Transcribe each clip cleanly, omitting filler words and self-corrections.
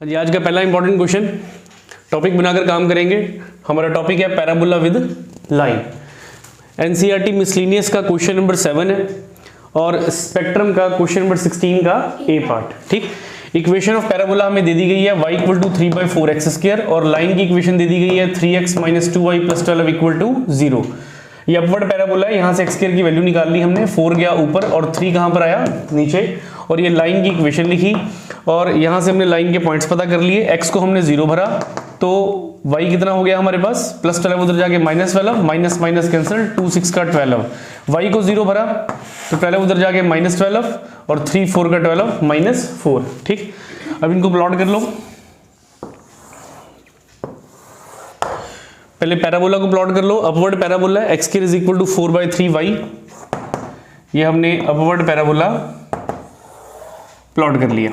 जी आज का पहला इंपॉर्टेंट क्वेश्चन टॉपिक बनाकर काम करेंगे। हमारा टॉपिक है parabola with line. NCERT miscellaneous का क्वेश्चन नंबर 7 है और स्पेक्ट्रम का क्वेश्चन नंबर 16 का ए पार्ट। ठीक, इक्वेशन ऑफ पैराबोला हमें दे दी गई है y इक्वल टू 3/4x² और लाइन की इक्वेशन दे दी गई है 3x - 2y + 12 इक्वल टू 0। ये अपवर्ड पैराबोला है, यहाँ से x² की वैल्यू निकाल ली हमने, 4 गया ऊपर और 3 कहाँ पर आया नीचे, और ये लाइन की इक्वेशन लिखी और यहाँ से हमने लाइन के पॉइंट्स पता कर लिए। x को हमने 0 भरा तो y कितना हो गया हमारे पास, +12 उधर जाके -12, माइनस माइनस कैंसिल, 2 6 का 12, y को 0 भरा तो 12 उधर जाके -12 और 3 4 का 12 -4। ठीक, अब इनको प्लॉट कर लो। पहले पैराबोला को प्लॉट कर लो। अपवर्ड पैराबोला है, x² = 4/3y। ये हमने अपवर्ड पैराबोला प्लॉट कर लिया।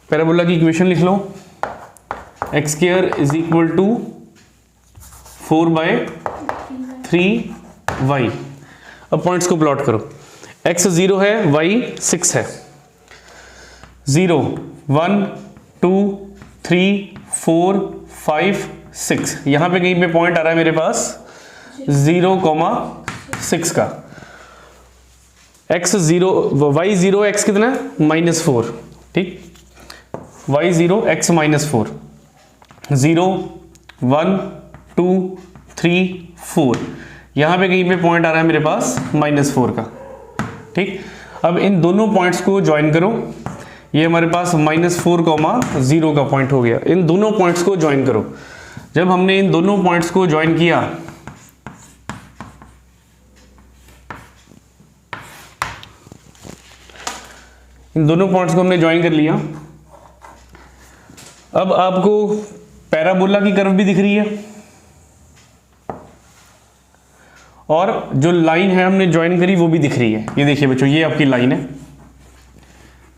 पैराबोला की इक्वेशन लिख लो, x² = 4/3y। अब पॉइंट्स को प्लॉट करो। x 0 है, y 6 है। 0 1 2 3 4 5 6, यहां पे कहीं पे पॉइंट आ रहा है मेरे पास 0,6 का। x 0 y 0 x कितना है -4। ठीक, y 0 x -4, 0 1 2 3 4, यहां पे कहीं पे पॉइंट आ रहा है मेरे पास -4 का। ठीक, अब इन दोनों पॉइंट्स को ज्वाइन करो। ये हमारे पास -4,0 का पॉइंट हो गया। इन दोनों पॉइंट्स को ज्वाइन करो। जब हमने इन दोनों पॉइंट्स को ज्वाइन किया इन दोनों पॉइंट्स को हमने ज्वाइन कर लिया। अब आपको पैराबोला की कर्व भी दिख रही है और जो लाइन है हमने ज्वाइन करी वो भी दिख रही है। ये देखिए बच्चों, ये आपकी लाइन है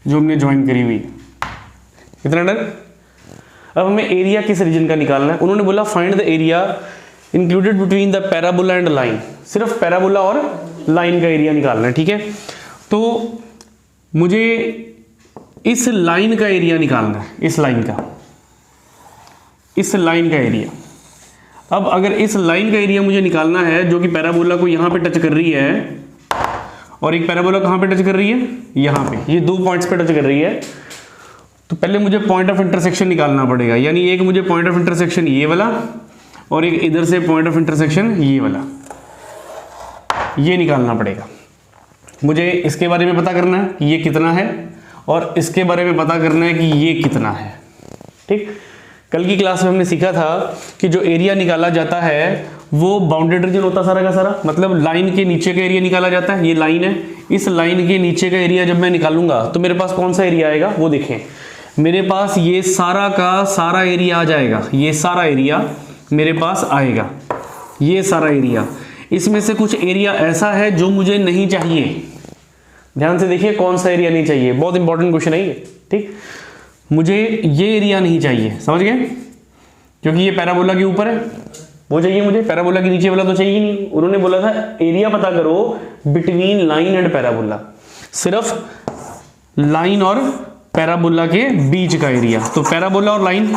जो हमने ज्वाइन करी हुई। कितना डर। अब हमें एरिया किस रीजन का निकालना है। उन्होंने बोला find the area included between the parabola and line. सिर्फ पैराबोला और लाइन का एरिया निकालना है। ठीक है, तो मुझे इस लाइन का एरिया निकालना है, इस लाइन का एरिया। अब अगर इस लाइन का एरिया मुझे निकालना है जो कि पैराबोला को यहां पे टच कर रही है और एक पैराबोला कहां पे टच कर रही है, यहां पे, ये दो पॉइंट्स पे टच कर रही है, तो पहले मुझे पॉइंट ऑफ इंटरसेक्शन निकालना पड़ेगा। यानी एक मुझे पॉइंट ऑफ इंटरसेक्शन ये वाला और एक इधर से पॉइंट ऑफ इंटरसेक्शन ये वाला, ये निकालना पड़ेगा। मुझे इसके बारे में पता करना है कि ये कितना है और इसके बारे में पता करना है कि ये कितना है। ठीक, कल की क्लास में हमने सीखा था कि जो एरिया निकाला जाता है वो बाउंडेड रीजन होता सारा का सारा, मतलब लाइन के नीचे का एरिया निकाला जाता है। ये लाइन है, इस लाइन के नीचे का एरिया जब मैं निकालूंगा तो मेरे पास कौन सा एरिया आएगा वो देखें। मेरे पास ये सारा का सारा एरिया आ जाएगा, ये सारा एरिया मेरे पास आएगा, ये सारा एरिया। इसमें से कुछ एरिया ऐसा है जो मुझे नहीं चाहिए। ध्यान से देखिए कौन सा एरिया नहीं चाहिए, बहुत इंपॉर्टेंट क्वेश्चन है ये। ठीक, मुझे ये एरिया नहीं चाहिए, समझ गए, क्योंकि ये पैराबोला के ऊपर है, वो चाहिए मुझे। पैराबोला के नीचे वाला तो चाहिए नहीं। उन्होंने बोला था एरिया पता करो बिटवीन लाइन एंड पैराबोला, सिर्फ लाइन और पैराबोला के बीच का एरिया। तो पैराबोला और लाइन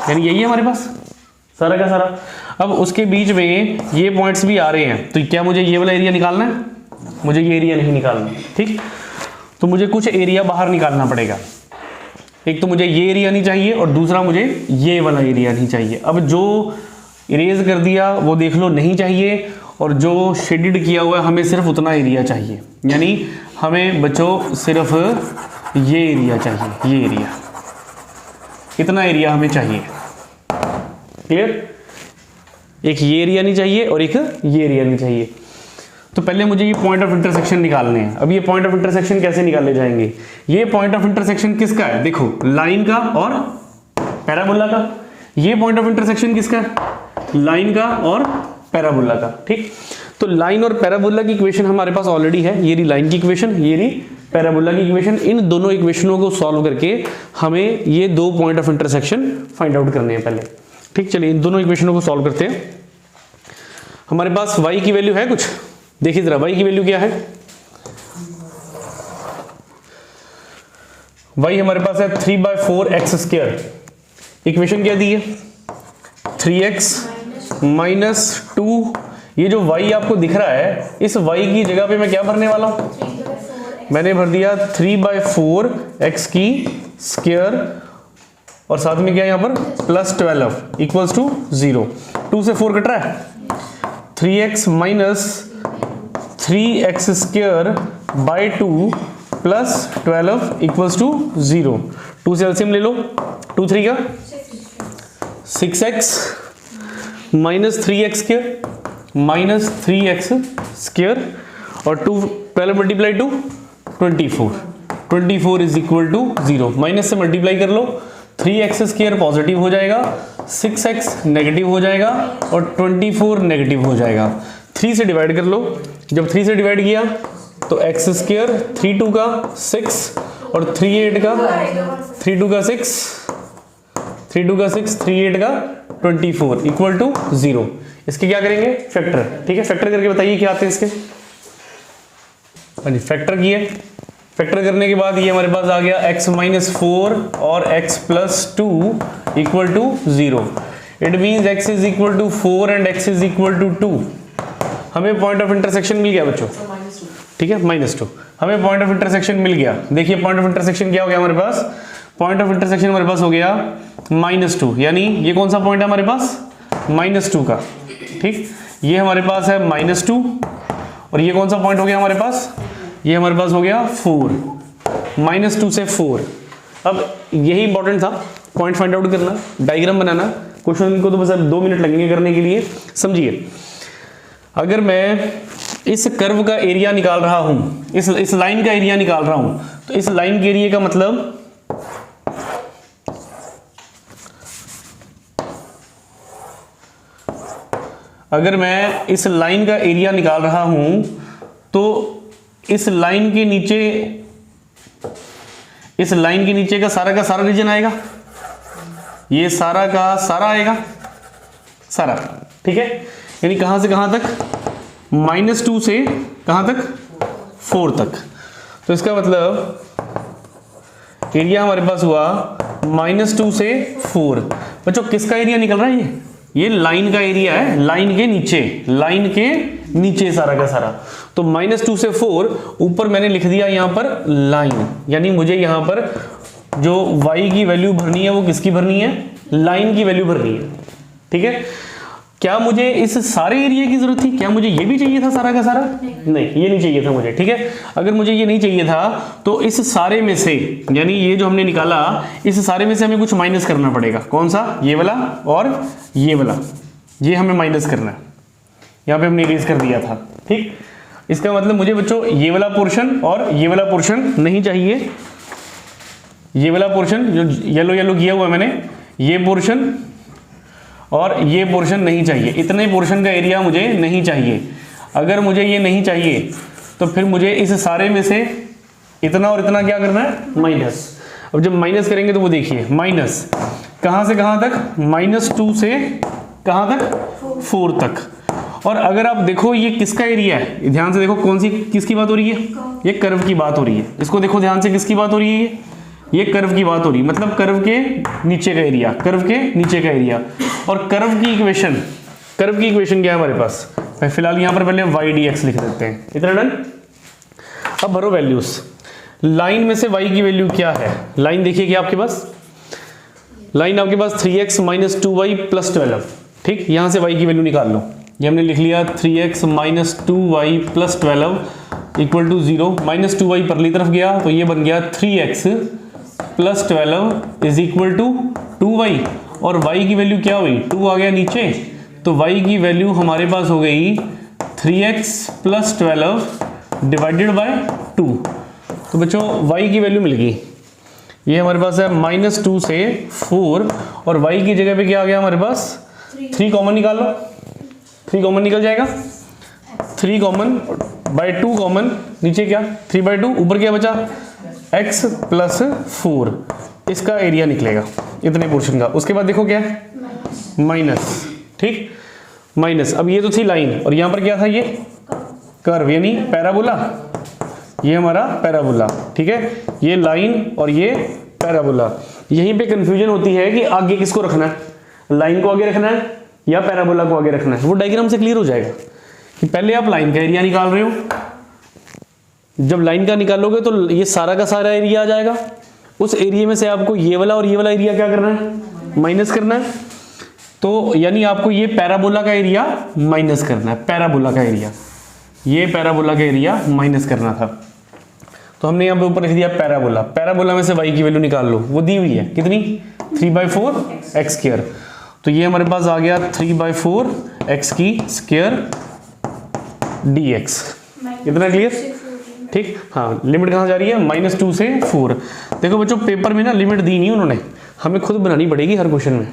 यानी यही है हमारे पास सारा का सारा। अब उसके बीच में ये पॉइंट्स भी आ रहे हैं, तो क्या मुझे ये वाला एरिया निकालना है? मुझे ये एरिया नहीं निकालना। ठीक, तो मुझे कुछ एरिया बाहर निकालना पड़ेगा। एक तो मुझे ये एरिया नहीं चाहिए और दूसरा मुझे ये वाला एरिया नहीं चाहिए। अब जो इरेज कर दिया वो देख लो नहीं चाहिए, और जो शेडेड किया हुआ है हमें सिर्फ उतना एरिया चाहिए। यानी हमें बच्चों सिर्फ ये एरिया चाहिए, ये एरिया, इतना एरिया हमें चाहिए। क्लियर, एक ये एरिया नहीं चाहिए और एक ये एरिया नहीं चाहिए। तो पहले मुझे ये पॉइंट ऑफ इंटरसेक्शन निकालने हैं। अब ये पॉइंट ऑफ इंटरसेक्शन कैसे निकाले जाएंगे? ये पॉइंट ऑफ इंटरसेक्शन किसका है? देखो, लाइन का और पैराबोला का। ये पॉइंट ऑफ इंटरसेक्शन किसका है? लाइन का और पैराबोला का। ठीक, तो लाइन और पैराबोला की इक्वेशन हमारे पास ऑलरेडी है। ये रही लाइन की इक्वेशन, ये रही पैराबोला की इक्वेशन। इन दोनों इक्वेशनों को सॉल्व करके हमें ये दो point of intersection find out करने हैं पहले। ठीक, चलिए इन दोनों इक्वेशनों को सॉल्व करते हैं। हमारे पास y की वैल्यू है कुछ, देखिए जरा y की वैल्यू क्या है। y हमारे पास है 3/4x²। इक्वेशन क्या दी है 3x माइनस 2। ये जो y आपको दिख रहा है, इस y की जगह पे मैं क्या भरने वाला हूं, मैंने भर दिया 3/4x² और साथ में क्या यहां पर +12 इक्वल्स टू 0। 2 से 4 कट रहा है, 3x minus 3x²/2 +12 equals to 0। 2 से एलसीएम ले लो, 2 3 का 6x minus 3x² minus 3x² और 12 multiply two 24 is equal to 0। Minus से मल्टीप्लाई कर लो, 3x² पॉजिटिव हो जाएगा, 6x नेगेटिव हो जाएगा और 24 नेगेटिव हो जाएगा। 3 से डिवाइड कर लो, जब 3 से डिवाइड किया तो x², 3 2 का 6 और 3 8 का 3 2 का 6, 3 2 का 6, 3 8 का 24 इक्वल टू 0। इसके क्या करेंगे फैक्टर, ठीक है। फैक्टर करके बताइए क्या आते हैं इसके। हाँ जी, फैक्टर किए, फैक्टर करने के बाद ये हमारे पास आ गया x माइनस 4 और x plus 2 equal to 0। It means x is equal to 4 and x is equal to 2। हमें पॉइंट ऑफ इंटरसेक्शन मिल गया बच्चों, ठीक है, -2। हमें पॉइंट ऑफ इंटरसेक्शन मिल गया। देखिए पॉइंट ऑफ इंटरसेक्शन क्या हो गया हमारे पास, पॉइंट ऑफ इंटरसेक्शन हमारे पास हो गया -2, यानी ये कौन सा पॉइंट है हमारे पास -2 का, ठीक। ये हमारे पास है -2 और ये कौन सा पॉइंट हो गया हमारे पास, ये हमारे पास हो गया 4, -2 से 4। अब यही इंपॉर्टेंट था, पॉइंट फाइंड आउट करना, डायग्राम बनाना। क्वेश्चन को तो बस 2 मिनट लगेंगे करने के लिए। समझिए, अगर मैं इस कर्व का एरिया निकाल रहा हूं, इस लाइन का एरिया निकाल रहा हूं, तो इस लाइन के एरिया का मतलब अगर मैं इस लाइन का एरिया निकाल रहा हूं तो इस लाइन के नीचे का सारा रीजन आएगा, ये सारा का सारा आएगा, सारा, ठीक है। यानी कहां से कहां तक, -2 से कहां तक 4 तक। तो इसका मतलब एरिया हमारे पास हुआ -2 से 4। बच्चों किसका एरिया निकल रहा है, ये लाइन का एरिया है, लाइन के नीचे सारा का सारा। तो -2 से 4 ऊपर मैंने लिख दिया यहां पर लाइन, यानी मुझे यहां पर जो y की वैल्यू भरनी है वो किसकी भरनी है, लाइन की वैल्यू भरनी है, ठीक है। क्या मुझे इस सारे एरिया की जरूरत थी, क्या मुझे ये भी चाहिए था सारा का सारा, नहीं ये नहीं चाहिए था मुझे, ठीक है। अगर मुझे ये नहीं चाहिए था तो इस सारे में से, यानी ये जो हमने निकाला, इस सारे में से हमें कुछ माइनस करना पड़ेगा। कौन सा, ये वाला और ये वाला, ये हमें माइनस करना है। यहाँ पे हमने इरेज कर दिया था, ठीक। इसका मतलब मुझे बच्चों ये वाला पोर्शन और ये वाला पोर्शन नहीं चाहिए। ये वाला पोर्शन जो येलो किया हुआ है मैंने, ये पोर्शन और ये पोर्शन नहीं चाहिए। इतने पोर्शन का एरिया मुझे नहीं चाहिए। अगर मुझे ये नहीं चाहिए तो फिर मुझे इस सारे में से इतना और इतना क्या करना है, माइनस। अब जब माइनस करेंगे तो वो देखिए माइनस कहां से कहां तक, -2 से कहां तक, 4 तक। और अगर आप देखो ये किसका एरिया है, ध्यान से देखो कौन सी किसकी बात हो रही है, ये कर्व की बात हो रही है। इसको देखो ध्यान से, किसकी बात हो रही है, ये कर्व की बात हो रही है, मतलब कर्व के नीचे का एरिया, कर्व के नीचे का एरिया। और कर्व की इक्वेशन क्या है हमारे पास, फिलहाल यहां पर पहले y dx लिख देते हैं। इतना डन। अब भरो वैल्यूज। लाइन में से y की वैल्यू क्या है, लाइन देखिए कि आपके पास, लाइन आपके पास 3x माइनस 2y प्लस 12, ठीक। यहां से y की वैल्यू निकाल लो। ये हमने लिख लिया 3x minus 2y plus 12 equal to 0। -2y परली तरफ गया तो ये बन गया 3x plus 12 is equal to 2y। और y की वैल्यू क्या हुई, 2 आ गया नीचे, तो y की वैल्यू हमारे पास हो गई 3x प्लस 12 डिवाइडेड बाय 2। तो बच्चों y की वैल्यू मिल गई, ये हमारे पास है -2 से 4 और y की जगह पे क्या आ गया हमारे पास, 3 कॉमन निकाल लो, 3 कॉमन निकल जाएगा, 3 कॉमन बाय 2 कॉमन, नीचे क्या 3/2, ऊपर क्या बचा x प्लस 4, इसका एरिया निकलेगा इतने पोर्शन का। उसके बाद देखो क्या है माइनस, ठीक, माइनस। अब ये तो थी लाइन और यहां पर क्या था, ये कर्व यानी पैराबोला, ये हमारा पैराबोला, ठीक है, ये लाइन और ये पैराबोला। यहीं पे कंफ्यूजन होती है कि आगे किसको रखना है, लाइन को आगे रखना है या पैराबोला को आगे रखना है। वो डायग्राम से क्लियर हो जाएगा कि पहले आप लाइन का एरिया निकाल रहे हो, जब लाइन का निकालोगे तो ये सारा का सारा एरिया आ जाएगा, उस एरिया में से आपको ये वाला और ये वाला एरिया क्या करना है, माइनस करना है। तो यानी आपको ये पैराबोला का एरिया माइनस करना है, पैराबोला का एरिया, ये पैराबोला का एरिया माइनस करना था। तो हमने यहाँ पे ऊपर लिख दिया पैराबोला, पैराबोला में से y की वैल्यू निकाल लो, वो दी हुई है कितनी, 3/4 एक्स स्क्वायर। तो ये हमारे पास आ गया 3/4 एक्स की स्क्वायर dx। इतना क्लियर, ठीक। हाँ, लिमिट कहाँ जा रही है, -2 से 4। देखो बच्चों पेपर में ना लिमिट दी नहीं उन्होंने, हमें खुद बनानी पड़ेगी हर क्वेश्चन में।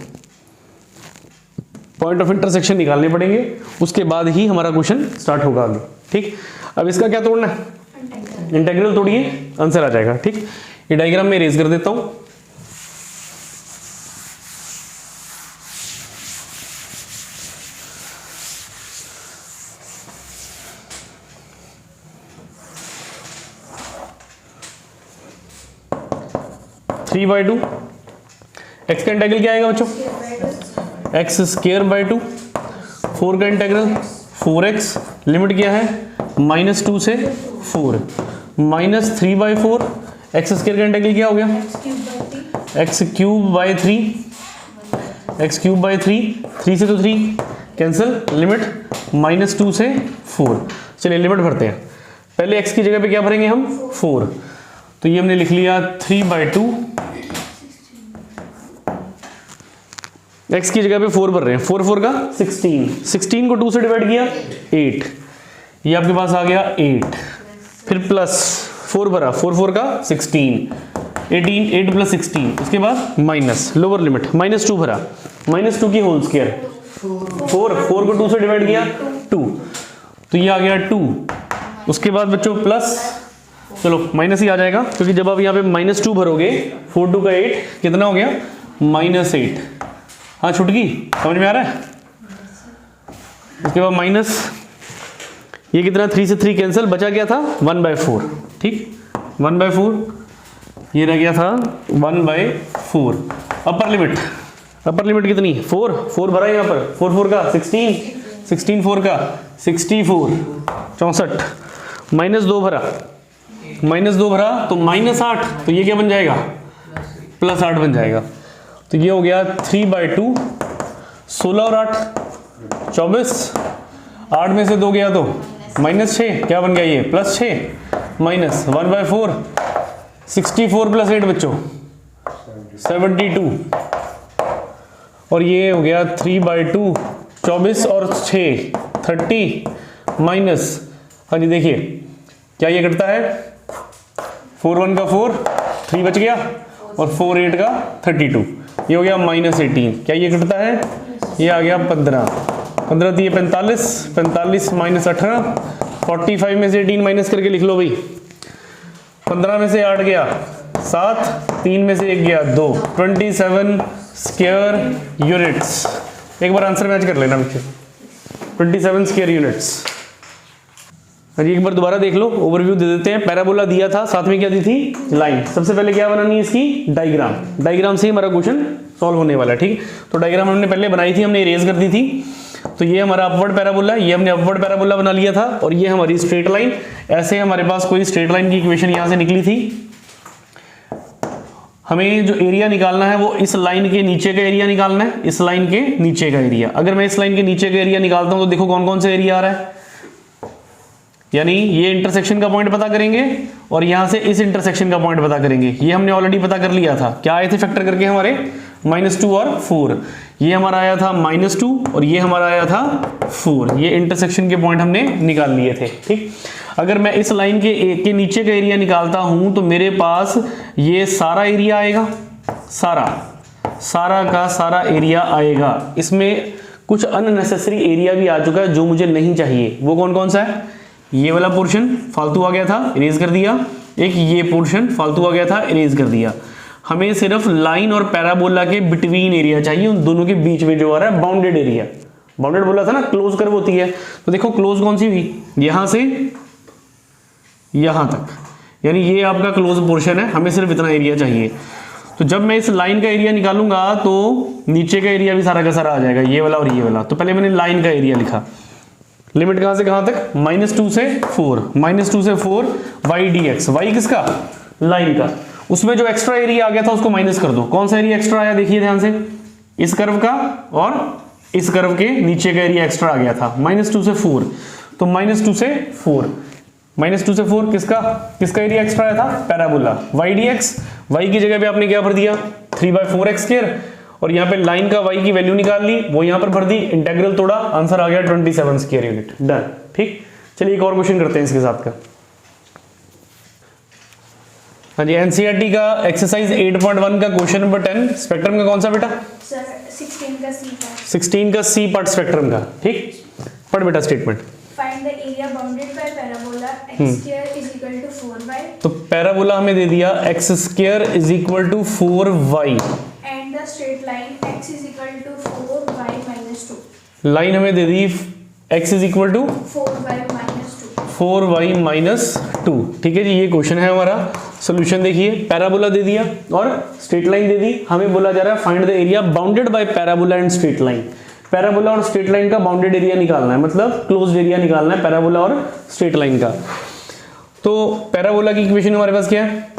पॉइंट ऑफ इंटरसेक्शन निकालने पड़ेंगे, उसके बाद ही हमारा क्वेश्चन स्टार्ट होगा आगे, ठीक। अब इसका क्या तोड़ना है, इंटीग्रल तोड़िए, आंसर आ जाएगा, ठीक। ये डायग्राम में इरेज कर देता हूं। थ्री बाई टू, एक्स का इंटीग्रल क्या आएगा बच्चों, एक्स स्क्वायर बाई 2, 4 का इंटीग्रल 4x, लिमिट क्या है -2 से 4, -3/4 एक्स स्क्वायर का इंटीग्रल क्या हो गया, x³ 3, 3 से तो 3 कैंसिल, लिमिट -2 से 4। चलिए लिमिट भरते हैं, पहले x की जगह पे क्या भरेंगे हम, 4। तो ये हमने लिख लिया 3/2, x की जगह पे 4 भर रहे हैं, 4 4 का 16, 16 को 2 से डिवाइड किया 8, ये आपके पास आ गया 8, फिर प्लस 4 भरा, 4 4 का 16, 18, 8 + 16, उसके बाद माइनस, लोअर लिमिट -2 भरा, -2 की होल स्क्वायर, 4 को 2 से डिवाइड किया 2, तो ये आ गया 2। उसके बाद बच्चों प्लस, चलो माइनस ही आ जाएगा क्योंकि जब आप यहाँ पे -2 भरोगे, 4 2 का 8 कितना हो गया, -8। हाँ छुट गई, समझ में आ रहा है। उसके बाद माइनस, ये कितना, 3 से 3 कैंसिल, बचा क्या था 1/4, ठीक, 1/4, ये रह गया था 1/4। अपर लिमिट कितनी, 4 भरा यहाँ पर, 4 4 का 16, 16 4 का 64, 64, -2 भरा, तो -8, तो ये क्या बन जाएगा, +8 बन जाएगा। तो ये हो गया 3/2, 16 और 8 24, 8 में से 2 गया तो -6, क्या बन गया ये, +6, -1/4, 64 + 8 बच्चों 72, और ये हो गया 3/2, 24 और 6 30, माइनस, हाँ जी देखिए क्या ये कटता है, 4 1 का 4, 3 बच गया, और 4 8 का 32, ये हो गया -18, क्या ये कटता है, ये आ गया 15, 15 दिए 45, 45 -18, 45 में से 18 माइनस करके लिख लो भाई, 15 में से 8 गया 7, 3 में से 1 गया 2, 27 स्क्वायर यूनिट्स। एक बार आंसर मैच कर लेना बच्चे, 27 स्क्वायर यूनिट्स। अरे एक बार दोबारा देख लो, ओवरव्यू दे देते हैं। पैराबोला दिया था, साथ में क्या दी थी, लाइन। सबसे पहले क्या बनानी है इसकी, डायग्राम। डायग्राम से ही हमारा क्वेश्चन सॉल्व होने वाला है, ठीक। तो डायग्राम हमने पहले बनाई थी, हमने इरेज कर दी थी। तो ये हमारा अपवर्ड पैराबोला, ये हमने अपवर्ड पैराबोला बना लिया था, और ये हमारी स्ट्रेट लाइन। ऐसे हमारे पास कोई स्ट्रेट लाइन की इक्वेशन यहाँ से निकली थी। हमें जो एरिया निकालना है वो इस लाइन के नीचे का एरिया निकालना है, इस लाइन के नीचे का एरिया। अगर मैं इस लाइन के नीचे का एरिया निकालता हूं तो देखो कौन कौन सा एरिया आ रहा है, यानी ये इंटरसेक्शन का पॉइंट पता करेंगे और यहां से इस इंटरसेक्शन का पॉइंट पता करेंगे। ये हमने ऑलरेडी पता कर लिया था, क्या आए थे फैक्टर करके हमारे, -2 और 4। ये हमारा आया था -2 और ये हमारा आया था 4। ये इंटरसेक्शन के पॉइंट हमने निकाल लिए थे, ठीक। अगर मैं इस लाइन के नीचे का एरिया निकालता हूं तो मेरे पास ये सारा एरिया आएगा, सारा का सारा एरिया आएगा। इसमें कुछ अननेसेसरी एरिया भी आ चुका है जो मुझे नहीं चाहिए। वो कौन कौन सा है, ये वाला पोर्शन फालतू आ गया था, इरेज कर दिया। एक ये पोर्शन फालतू आ गया था, इरेज कर दिया। हमें सिर्फ लाइन और पैराबोला के बिटवीन एरिया चाहिए, उन दोनों के बीच में जो आ रहा है बाउंडेड एरिया। बाउंडेड बोला था ना, क्लोज कर्व होती है। तो देखो क्लोज कौन सी हुई, यहां से यहाँ तक, यानी ये आपका क्लोज पोर्शन है, हमें सिर्फ इतना एरिया चाहिए। तो जब मैं इस लाइन का एरिया निकालूंगा तो नीचे का एरिया भी सारा का सारा आ जाएगा, ये वाला और ये वाला। तो पहले मैंने लाइन का एरिया लिखा, लिमिट कहाँ से कहाँ तक, -2 से 4, -2 से 4 y dx, y किसका, लाइन का। उसमें जो एक्स्ट्रा एरिया आ गया था उसको माइनस कर दो। कौन सा एरिया एक्स्ट्रा आया देखिए ध्यान से, इस कर्व का और इस कर्व के नीचे का एरिया एक्स्ट्रा आ गया था, -2 से 4। तो -2 से 4, -2 से 4 किसका एरिया एक्स्ट्रा आया था, पैराबोला y dx। y की जगह पे आपने क्या भर दिया, 3/4x², और यहाँ पे लाइन का y की वैल्यू निकाल ली, वो यहाँ पर भर दी, इंटेग्रल तोड़ा, आंसर आ गया 27² यूनिट। डन, ठीक। चलिए एक और क्वेश्चन करते हैं इसके साथ का। हाँ जी, एनसीईआरटी का एक्सरसाइज 8.1 का क्वेश्चन नंबर 10, स्पेक्ट्रम का कौन सा बेटा, सर 16 का सी पार्ट। 16 का सी पार्ट स्पेक्ट्रम का, ठीक। पढ़ बेटा statement. Find the area bounded by parabola x² is equal to 4y तो पैराबोला हमें दे दिया x² is equal to 4y, and the straight line x is equal to 4y minus 2। Line हमें दे दी x is equal to 4y minus 2। 4y minus 2, ठीक है जी। ये क्वेश्चन है हमारा। सोल्यूशन देखिए, पैराबोला दे दिया और स्ट्रेट लाइन दे दी, हमें बोला जा रहा है find the area bounded by parabola and straight line. Parabola और स्ट्रेट लाइन का बाउंडेड एरिया निकालना है, मतलब क्लोज्ड एरिया निकालना है पैराबोला और स्ट्रेट लाइन का। तो पैराबोला की इक्वेशन हमारे पास क्या है,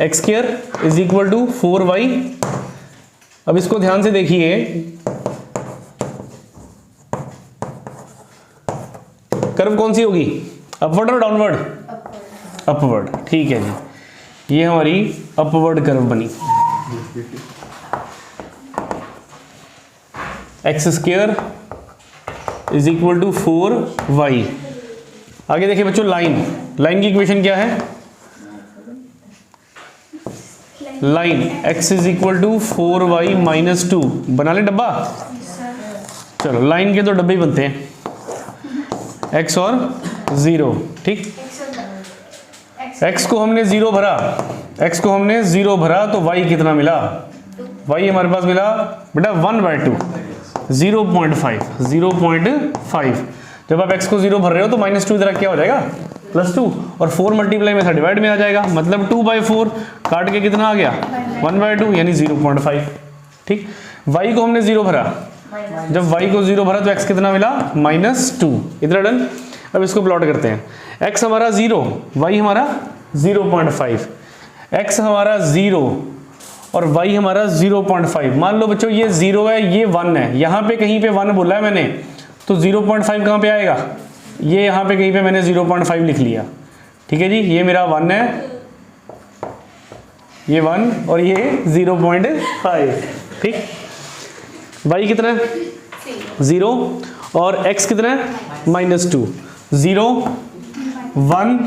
x² is equal to 4y। अब इसको ध्यान से देखिए, कर्व कौन सी होगी, अपवर्ड और डाउनवर्ड, अपवर्ड, ठीक है जी। ये हमारी अपवर्ड कर्व बनी, x² is equal to 4y। आगे देखिए बच्चों, लाइन की इक्वेशन क्या है, line x is equal to 4y minus 2। बना ले डब्बा, चलो लाइन के तो डब्बे ही बनते हैं, x और 0, ठीक। x को हमने 0 भरा, x को हमने 0 भरा तो y कितना मिला, y हमारे पास मिला बेटा 1/2, 0.5। जब आप x को 0 भर रहे हो तो -2 इधर क्या हो जाएगा, +2, और 4 मल्टीप्लाई में था डिवाइड में आ जाएगा, मतलब 2/4 काट के कितना आ गया 1/2, यानी 0.5, ठीक। y को हमने 0 भरा, जब y को 0 भरा तो x कितना मिला -2, इधर डन। अब इसको प्लॉट करते हैं, x हमारा 0, y हमारा 0.5, x हमारा 0 और y हमारा 0.5। मान लो बच्चों ये 0 है, ये 1 है, यहाँ पे कहीं पे 1 बोला है मैंने, तो 0.5 कहाँ पे आएगा, ये यहाँ पे कहीं पे मैंने 0.5 लिख लिया, ठीक है जी। ये मेरा 1 है, ये 1 और ये 0.5, ठीक। y कितना है 0 और x कितना है -2, 0 1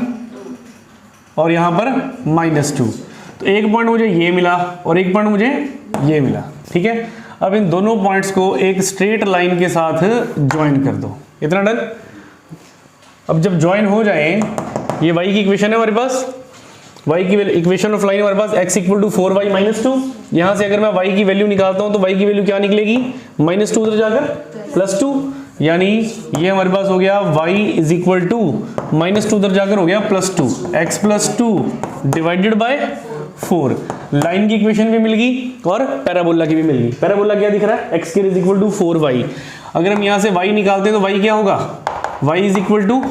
और यहाँ पर -2। तो एक पॉइंट मुझे ये मिला और एक पॉइंट मुझे ये मिला, ठीक है। अब इन दोनों पॉइंट्स को एक स्ट्रेट लाइन के साथ ज्वाइन कर दो, इतना डन। अब जब ज्वाइन हो जाए, ये y की इक्वेशन है हमारे पास, y की इक्वेशन ऑफ लाइन हमारे पास x equal to 4y minus 2। यहाँ से अगर मैं y की वैल्यू निकालता हूँ तो y की वैल्यू क्या निकलेगी, -2 उधर जाकर +2, यानी ये हमारे पास हो गया y इज इक्वल टू -2 उधर जाकर हो गया +2, x +2 डिवाइडेड बाय 4। लाइन की इक्वेशन भी मिल गई और पैराबोला की भी मिल गई। पैराबोला क्या दिख रहा है, x² is equal to 4y। अगर हम यहाँ से y निकालते हैं तो y क्या होगा, y is equal to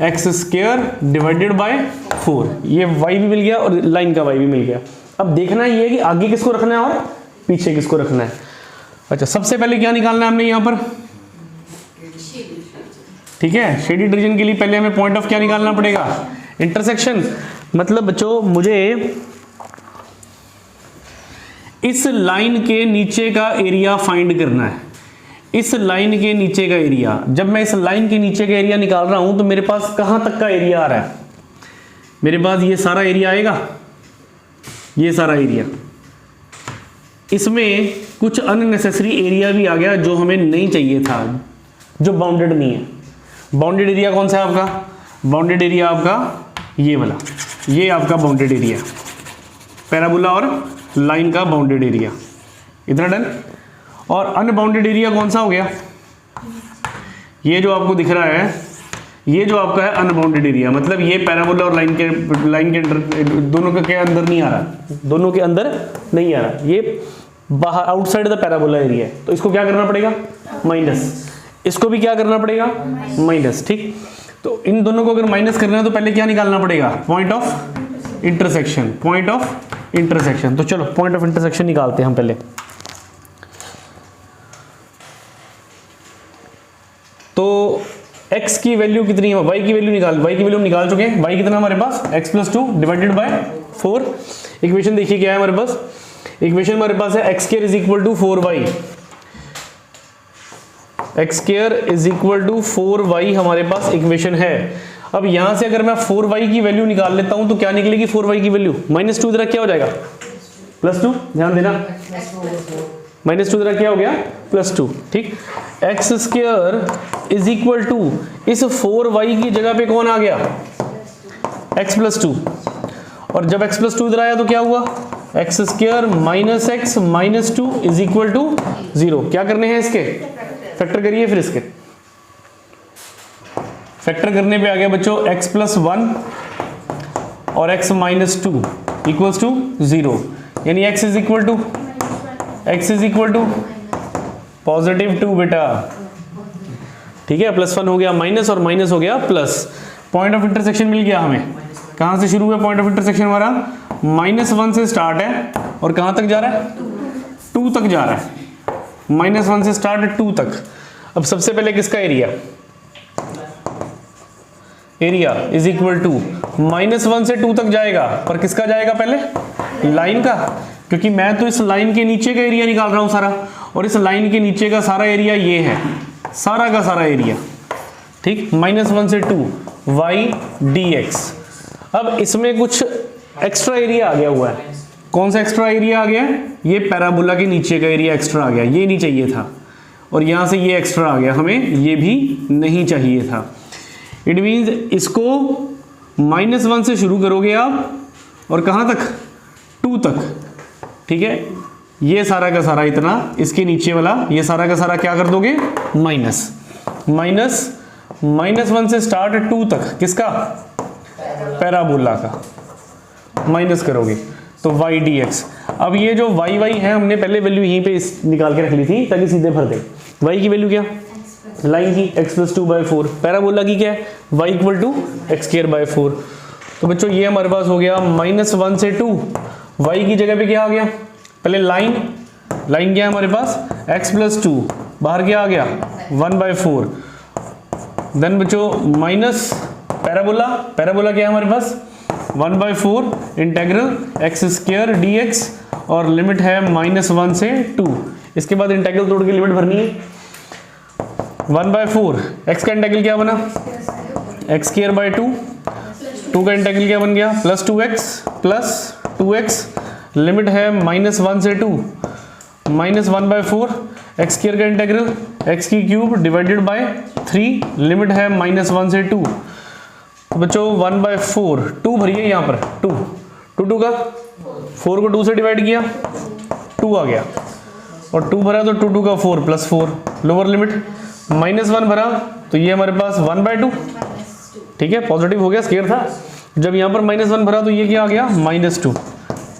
x² divided by 4। ये y भी मिल गया और लाइन का y भी मिल गया। अब देखना ये है कि आगे किसको रखना है और पीछे किसको रखना है। अच्छा, सबसे पहले क्या निकालना है हमने यहाँ पर, ठीक है, शेडेड रीजन के लिए पहले हमें पॉइंट ऑफ क्या निकालना पड़ेगा, इंटरसेक्शन। मतलब बच्चों मुझे इस लाइन के नीचे का एरिया फाइंड करना है, इस लाइन के नीचे का एरिया। जब मैं इस लाइन के नीचे का एरिया निकाल रहा हूं तो मेरे पास कहां तक का एरिया आ रहा है, मेरे पास ये सारा एरिया आएगा, ये सारा एरिया। इसमें कुछ अननेसेसरी एरिया भी आ गया जो हमें नहीं चाहिए था, जो बाउंडेड नहीं है। बाउंडेड एरिया कौन सा है आपका, बाउंडेड एरिया आपका ये वाला, ये आपका बाउंडेड एरिया, पैराबोला और लाइन का बाउंडेड एरिया, इतना डन। और अनबाउंडेड एरिया कौन सा हो गया, ये जो आपको दिख रहा है ये जो आपका है अनबाउंडेड एरिया, मतलब ये पैराबोला और लाइन के अंदर, दोनों के अंदर नहीं आ रहा, दोनों के अंदर नहीं आ रहा, ये बाहर आउटसाइड द पैराबोला एरिया है। तो इसको क्या करना पड़ेगा, माइनस, इसको भी क्या करना पड़ेगा, माइनस। ठीक, तो इन दोनों को अगर माइनस करना है तो पहले क्या निकालना पड़ेगा, point of intersection, point of intersection. तो चलो पॉइंट ऑफ इंटरसेक्शन निकालते हैं हम पहले। तो x की वैल्यू कितनी है, y की वैल्यू निकाल चुके हैं। y कितना हमारे पास, x+2 डिवाइडेड बाय 4। इक्वेशन देखिए क्या है हमारे पास, इक्वेशन हमारे पास है x² = 4y, x² = 4y हमारे पास इक्वेशन है। अब यहां से अगर मैं 4y की वैल्यू निकाल लेता हूं तो क्या निकलेगी, 4y की वैल्यू -2 इधर क्या हो जाएगा, +2, ध्यान देना, -2 इधर क्या हो गया, +2। ठीक, x² = इस 4y की जगह पे कौन आ गया, x+2, और जब x+2 इधर आया तो क्या हुआ, x² - x -2 = 0। क्या करने हैं इसके, फैक्टर करिए, फिर इसके फैक्टर करने पे आ गया बच्चों x+1 और x - 2 = 0, यानी x = +2 बेटा। ठीक है, +1 हो गया माइनस और माइनस हो गया प्लस। पॉइंट ऑफ इंटरसेक्शन मिल गया हमें। कहां से शुरू है पॉइंट ऑफ इंटरसेक्शन हमारा, -1 से स्टार्ट है और कहां तक जा रहा है, 2 तक जा रहा है। -1 से स्टार्ट 2 तक। अब सबसे पहले किसका area, area is equal to -1 से 2 तक जाएगा, पर किसका जाएगा पहले, लाइन का, क्योंकि मैं तो इस लाइन के नीचे का एरिया निकाल रहा हूं सारा, और इस लाइन के नीचे का सारा एरिया ये है, सारा का सारा एरिया। ठीक, -1 से 2 y dx। अब इसमें कुछ एक्स्ट्रा एरिया आ गया हुआ है। कौन सा एक्स्ट्रा एरिया आ गया है, ये पैराबोला के नीचे का एरिया एक्स्ट्रा आ गया, ये नहीं चाहिए था, और यहां से ये एक्स्ट्रा आ गया, हमें ये भी नहीं चाहिए था। इट मीन्स इसको -1 से शुरू करोगे आप और कहां तक, 2 तक। ठीक है, ये सारा का सारा इतना, इसके नीचे वाला ये सारा का सारा क्या कर दोगे, -1 से स्टार्ट 2 तक, किसका, पैराबोला का, माइनस करोगे तो y dx। अब ये जो y है हमने पहले वैल्यू यहीं पे निकाल के रख ली थी ताकि सीधे भर दे। y की वैल्यू क्या, लाइन की x+2/4, पैराबोला की क्या है, y = x²/4। तो बच्चों ये हमारे पास हो गया -1 से 2, y की जगह पे क्या आ गया, पहले लाइन क्या है हमारे पास, x+2, बाहर क्या आ गया, 1/4। देन बच्चों माइनस पैराबोला क्या है हमारे पास, 1/4 इंटेग्रल x² dx, और लिमिट है -1 से 2। इसके बाद इंटेग्रल तोड़ के लिमिट भरनी है। 1/4 x का इंटेग्रल क्या बना, x²/2, 2 का इंटेग्रल क्या बन गया, +2x, लिमिट है -1 से 2, -1/4 x² का integral x³ divided by 3, limit है -1 से 2। तो बच्चों 1/4, 2 भरिए यहाँ पर, 2 का 4 को 2 से डिवाइड किया, 2 आ गया, और 2 भरा तो 2 का 4 +4, लोअर लिमिट, -1 भरा तो ये हमारे पास 1/2। ठीक है, पॉजिटिव हो गया, स्क्वायर था। जब यहाँ पर -1 भरा तो ये क्या आ गया, -2,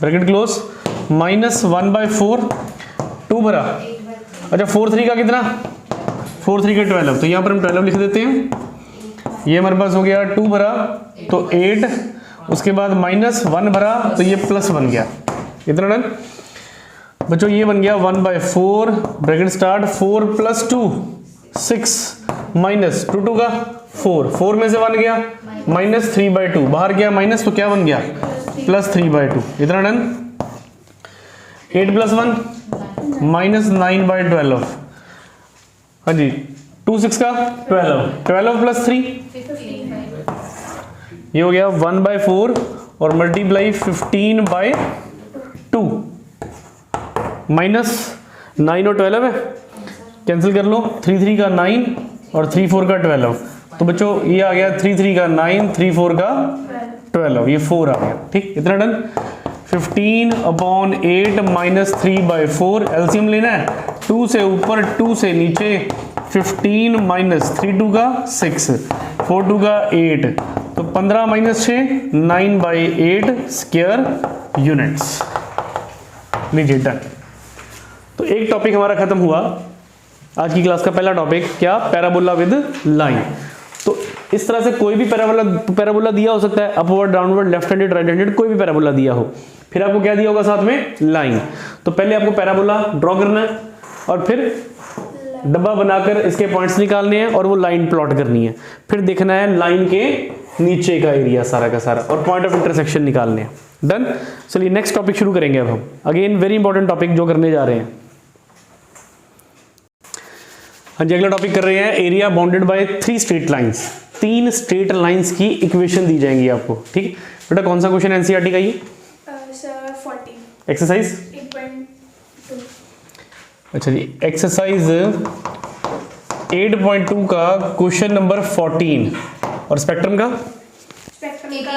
ब्रैकेट क्लोज, -1/4, 2 भरा, अच्छा 4/3 का कितना, 4/3 का 12, तो यहाँ पर हम 12 लिख देते हैं। ये हमारे पास हो गया 2 भरा तो 8, उसके बाद -1 भरा तो ये प्लस बन गया, इतना डन। बच्चों ये बन गया 1/4, ब्रैकेट स्टार्ट, 4 + 2 6, माइनस 2 का 4 में से 1 गया, -3/2, बाहर गया माइनस तो क्या बन गया, +3/2, इतना डन। 8 + 1 -9/12, हाँ जी, 2 6 का 12 + 3, ये हो गया 1/4 और मल्टीप्लाई 15/2, -9 और 12 है, कैंसिल कर लो, 3 3 का 9 और 3 4 का 12। तो बच्चों ये आ गया 3 3 का 9, 3 4 का 12, ये 4 आ गया। ठीक, इतना डन। 15/8 -3/4, एलसीएम लेना है, 2 से ऊपर 2 से नीचे, 15 माइनस 3 2 का 6, 4 2 का 8, तो 15 माइनस 6 9/8 स्क्वायर यूनिट्स। लीजिए डन। तो एक टॉपिक हमारा खत्म हुआ आज की क्लास का। पहला टॉपिक क्या? Parabola with line. तो इस तरह से कोई भी पैराबोला दिया हो सकता है, upward, downward, left handed, right handed, कोई भी पैराबोला दिया हो। फिर आपको क्या दिया होगा साथ में? लाइन। तो पहले आपको पैराबोला ड्रॉ करना है और फिर डब्बा बनाकर इसके पॉइंट्स निकालने हैं और वो लाइन प्लॉट करनी है। फिर देखना है लाइन के नीचे का एरिया सारा का सारा और पॉइंट ऑफ इंटरसेक्शन निकालने हैं। डन। चलिए नेक्स्ट टॉपिक शुरू करेंगे अब हम। अगेन वेरी इंपॉर्टेंट टॉपिक जो करने जा रहे हैं। हाँ जी, अगला टॉपिक कर रहे हैं area bounded by 3 straight lines. 3 straight lines की इक्वेशन दी जाएंगी आपको। ठीक बेटा, कौन सा क्वेश्चन एनसीईआरटी का ये? Sir 40 exercise 8.2। अच्छा जी, एक्सरसाइज 8.2 का क्वेश्चन नंबर 14 और स्पेक्ट्रम का स्पेक्ट्रम का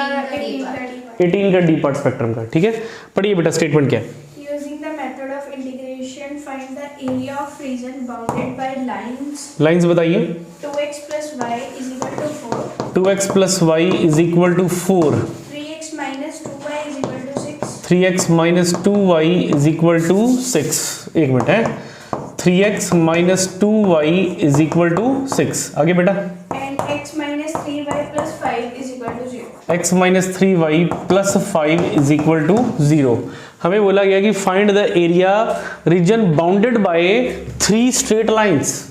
18 का डी पार्ट स्पेक्ट्रम का। ठीक है, पढ़िए बेटा स्टेटमेंट क्या है। Using the method of integration, find the area of region bounded by lines lines बताइए। 2x plus y is equal to 4, 2x plus y is equal to 4, 3x minus 2y is equal to 6, 3x minus 2y is equal to 6। एक minute है, 3x minus 2y is equal to 6। आगे बेटा, and x minus 3y plus 5 is equal to 0. x minus 3y plus 5 is equal to 0। हमें बोला गया कि find the area reason bounded by 3 straight lines.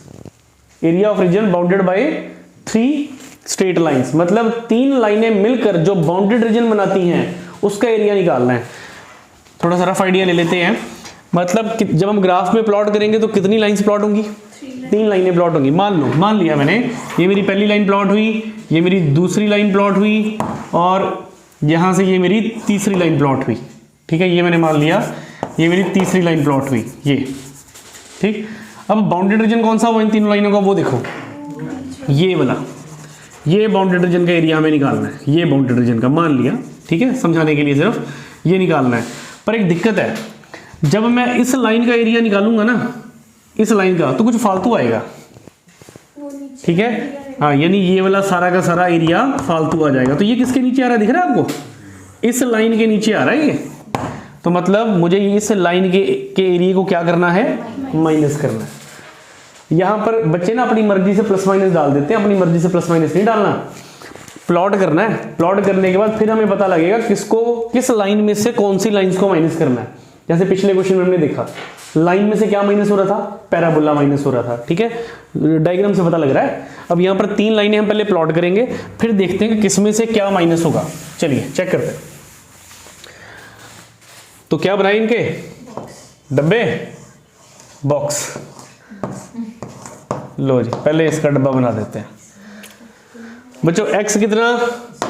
Area of region bounded by 3 straight lines, मतलब 3 लाइनें मिलकर जो बाउंडेड रीजन बनाती हैं उसका एरिया निकालना है। थोड़ा सा रफ आइडिया ले लेते हैं। मतलब जब हम ग्राफ में प्लॉट करेंगे तो कितनी लाइंस प्लॉट होंगी? 3 लाइनें प्लॉट होंगी। मान लिया मैंने, ये मेरी पहली लाइन प्लॉट हुई, ये मेरी दूसरी लाइन प्लॉट हुई और यहां से ये मेरी तीसरी लाइन प्लॉट हुई। ठीक है, ये मैंने मान लिया, ये मेरी तीसरी लाइन प्लॉट हुई ये। ठीक, अब बाउंडेड रीजन कौन सा हुआ इन तीनों लाइनों का? वो देखो, ये वाला, ये बाउंडेड रीजन का एरिया हमें निकालना है। ये बाउंडेड रीजन का मान लिया, ठीक है, समझाने के लिए सिर्फ ये निकालना है। पर एक दिक्कत है, जब मैं इस लाइन का एरिया निकालूंगा ना, इस लाइन का, तो कुछ फालतू आएगा। ठीक है, हाँ, यानी ये वाला सारा का सारा एरिया फालतू आ जाएगा। तो ये किसके नीचे आ रहा है, दिख रहा है आपको? इस लाइन के नीचे आ रहा है ये। तो मतलब मुझे इस लाइन के एरिया को क्या करना है? माइनस करना है। यहां पर बच्चे ना अपनी मर्जी से प्लस माइनस डाल देते हैं, अपनी मर्जी से प्लस माइनस नहीं डालना। प्लॉट करना है, प्लॉट करने के बाद फिर हमें पता लगेगा किस लाइन में से कौन सी लाइंस को माइनस करना है। जैसे पिछले क्वेश्चन में हमने देखा, लाइन में से क्या माइनस हो रहा था? पैराबोला माइनस हो रहा था। ठीक है, डायग्राम से पता लग रहा है। अब यहाँ पर 3 लाइनें हम पहले प्लॉट करेंगे, फिर देखते हैं कि किसमें से क्या माइनस होगा। चलिए चेक करते हैं। तो क्या बनाए इनके डब्बे? बॉक्स। लो जी, पहले इसका डब्बा बना देते हैं। बच्चों x कितना?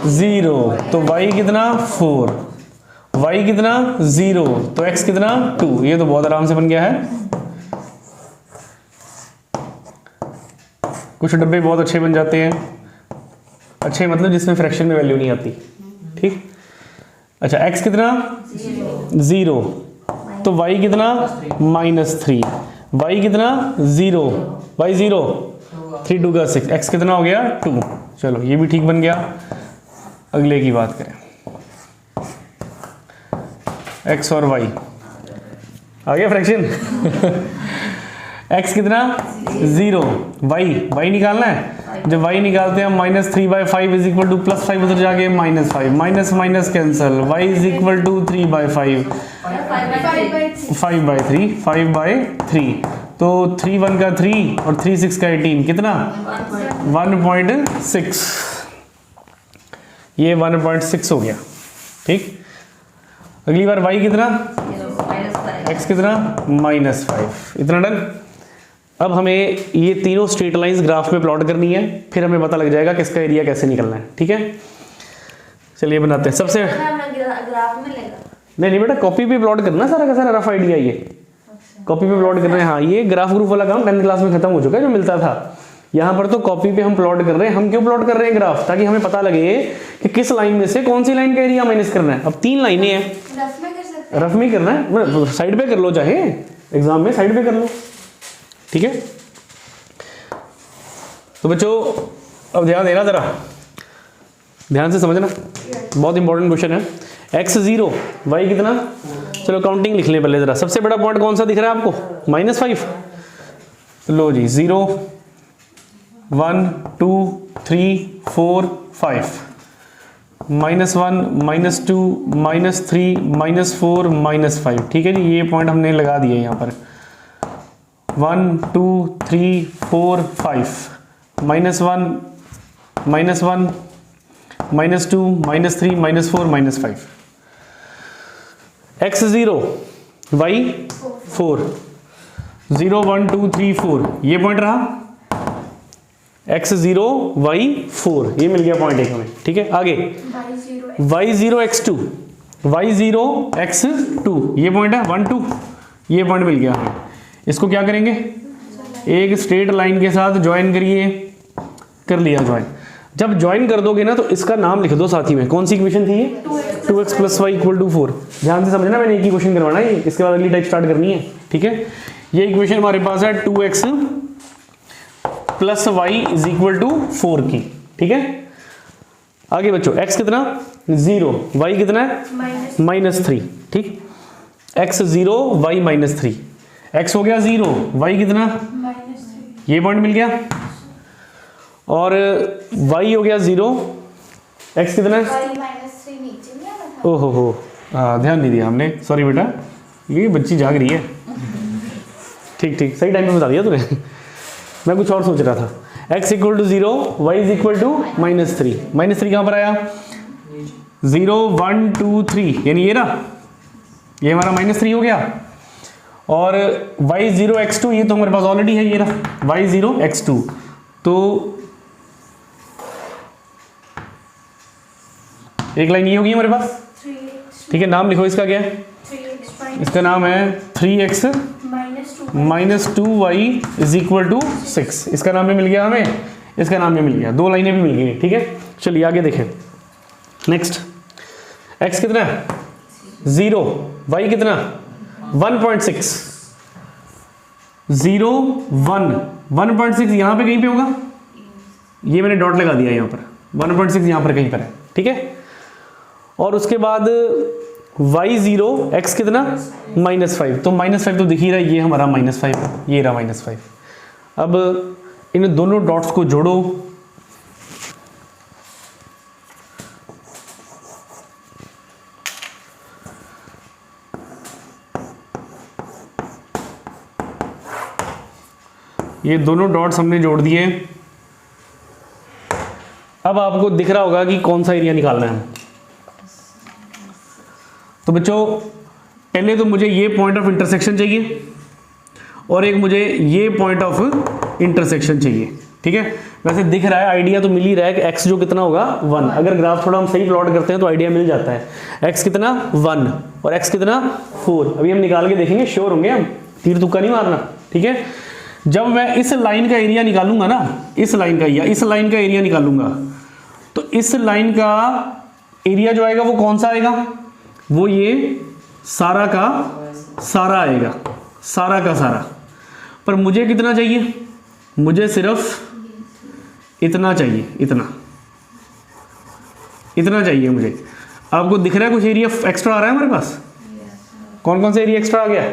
0, तो y कितना? 4, y कितना? 0, तो x कितना? 2। ये तो बहुत आराम से बन गया है। कुछ डब्बे बहुत अच्छे बन जाते हैं, अच्छे मतलब जिसमें फ्रैक्शन में वैल्यू नहीं आती। ठीक, अच्छा, x कितना? 0, तो y कितना? -3, y कितना? 0, y 0, 3 2 का 6, x कितना हो गया? 2। चलो ये भी ठीक बन गया। अगले की बात करें, x और y आ गया फ्रैक्शन। x कितना? 0, y निकालना है। जब y निकालते हैं -3/5 इज इक्वल टू +5, उधर जाके -5, minus minus cancel, y is equal to 3/5, 5/3, तो 3 1 का 3 और 3 6 का 18, कितना? 1.6। ये 1.6 हो गया। ठीक, अगली बार y कितना? x कितना? -5। इतना डन। अब हमें ये तीनों स्ट्रेट लाइंस ग्राफ में प्लॉट करनी है, फिर हमें पता लग जाएगा किसका एरिया कैसे निकलना है। ठीक है, चलिए बनाते हैं। सबसे ग्राफ में लेगा? नहीं बेटा, कॉपी पे प्लॉट करना सारा का सारा, रफ आइडिया ये कॉपी पे प्लॉट करना है। हाँ, ये ग्राफ ग्रुप वाला काम 10th क्लास में खत्म हो चुका है जो मिलता था। यहाँ पर तो कॉपी पे हम प्लॉट कर रहे हैं। हम क्यों प्लॉट कर रहे हैं ग्राफ? ताकि हमें पता लगे कि किस लाइन में से कौन सी लाइन का एरिया माइनस करना है। अब 3 लाइनें हैं, रफ में कर सकते हैं। रफ में करना है, साइड पे कर लो, चाहे एग्जाम में साइड पे कर लो। ठीक है, तो बच्चों अब ध्यान देना ज़रा, ध्यान से समझना, बहुत इंपॉर्टेंट क्वेश्चन है। x 0 y कितना, चलो काउंटिंग लिख लें पहले ज़रा। सबसे बड़ा पॉइंट कौन सा दिख रहा है आपको, -5। लो जी 0 1 2 3 4 5, -1 -2 -3 -4 -5, ठीक है जी। ये पॉइंट हमने लगा दिए यहाँ पर 1 2 3 4 5, -1 -1 -2 -3 -4 -5। x 0 y 4, 0 1 2 3 4 ये पॉइंट रहा, x 0 y 4 ये मिल गया पॉइंट एक हमें, ठीक है। आगे y 0 x 2, y 0 x 2 ये पॉइंट है 1 2, ये पॉइंट मिल गया हमें। इसको क्या करेंगे, एक स्ट्रेट लाइन के साथ ज्वाइन करिए, कर लिया ज्वाइन। जब ज्वाइन कर दोगे ना तो इसका नाम लिख दो साथ ही में। कौन सी इक्वेशन थी ये, 2x + y = 4। ध्यान से समझना, मैंने एक ही क्वेश्चन करवाना है, इसके बाद अगली टाइप स्टार्ट करनी है, ठीक है। ये इक्वेशन हमारे पास है 2x + y = 4 की, ठीक है। आगे बच्चों x कितना 0, y कितना है -3, ठीक। x 0 y -3, x हो गया 0, y कितना -3, ये पॉइंट मिल गया, और y हो गया 0, x कितना है -3 नीचे नहीं आना था। ओहो हो, हाँ ध्यान नहीं दिया हमने, सॉरी बेटा, ये बच्ची जाग रही है। ठीक ठीक, सही टाइम पे बता दिया तूने। मैं कुछ और सोच रहा था। x = 0, y = -3, -3 कहाँ पर आया, 0 1 2 3 यानी ये ना, ये हमारा -3 हो गया, और y 0 x 2 ये तो हमारे पास ऑलरेडी है, ये रहा y 0 x 2। तो एक लाइन ये होगी हमारे पास, 3x ठीक है। नाम लिखो इसका, क्या है 3x इसका नाम है 3x -2y = 6। इसका नाम भी मिल गया हमें, इसका नाम भी मिल गया, दो लाइनें भी मिल गई, ठीक है। चलिए आगे देखें। नेक्स्ट, x कितना है 0, y कितना 1.6, 0 1 1.6 यहाँ पे कहीं पे होगा, ये मैंने डॉट लगा दिया यहाँ पर, 1.6 यहाँ पर कहीं पर है, ठीक है। और उसके बाद y 0 x कितना -5, तो -5 तो दिख ही रहा है, ये हमारा -5, ये रहा -5। अब इन दोनों डॉट्स को जोड़ो, ये दोनों डॉट्स हमने जोड़ दिए। अब आपको दिख रहा होगा कि कौन सा एरिया निकालना है। तो बच्चों पहले तो मुझे ये पॉइंट ऑफ इंटरसेक्शन चाहिए, और एक मुझे ये पॉइंट ऑफ इंटरसेक्शन चाहिए, ठीक है। वैसे दिख रहा है, आइडिया तो मिल ही रहा है कि x जो कितना होगा 1। अगर ग्राफ थोड़ा हम सही प्लॉट करते हैं तो आइडिया मिल जाता है। x कितना 1 और x कितना 4, अभी हम निकाल के देखेंगे, श्योर होंगे हम, तीर तुक्का नहीं मारना, ठीक है। जब मैं इस लाइन का एरिया निकालूंगा ना, इस लाइन का या इस लाइन का एरिया निकालूंगा, तो इस लाइन का एरिया जो आएगा वो कौन सा आएगा, वो ये सारा का सारा आएगा, सारा का सारा। पर मुझे कितना चाहिए, मुझे सिर्फ इतना चाहिए, इतना चाहिए मुझे। आपको दिख रहा है कुछ एरिया एक्स्ट्रा आ रहा है हमारे पास, कौन कौन सा एरिया एक्स्ट्रा आ गया,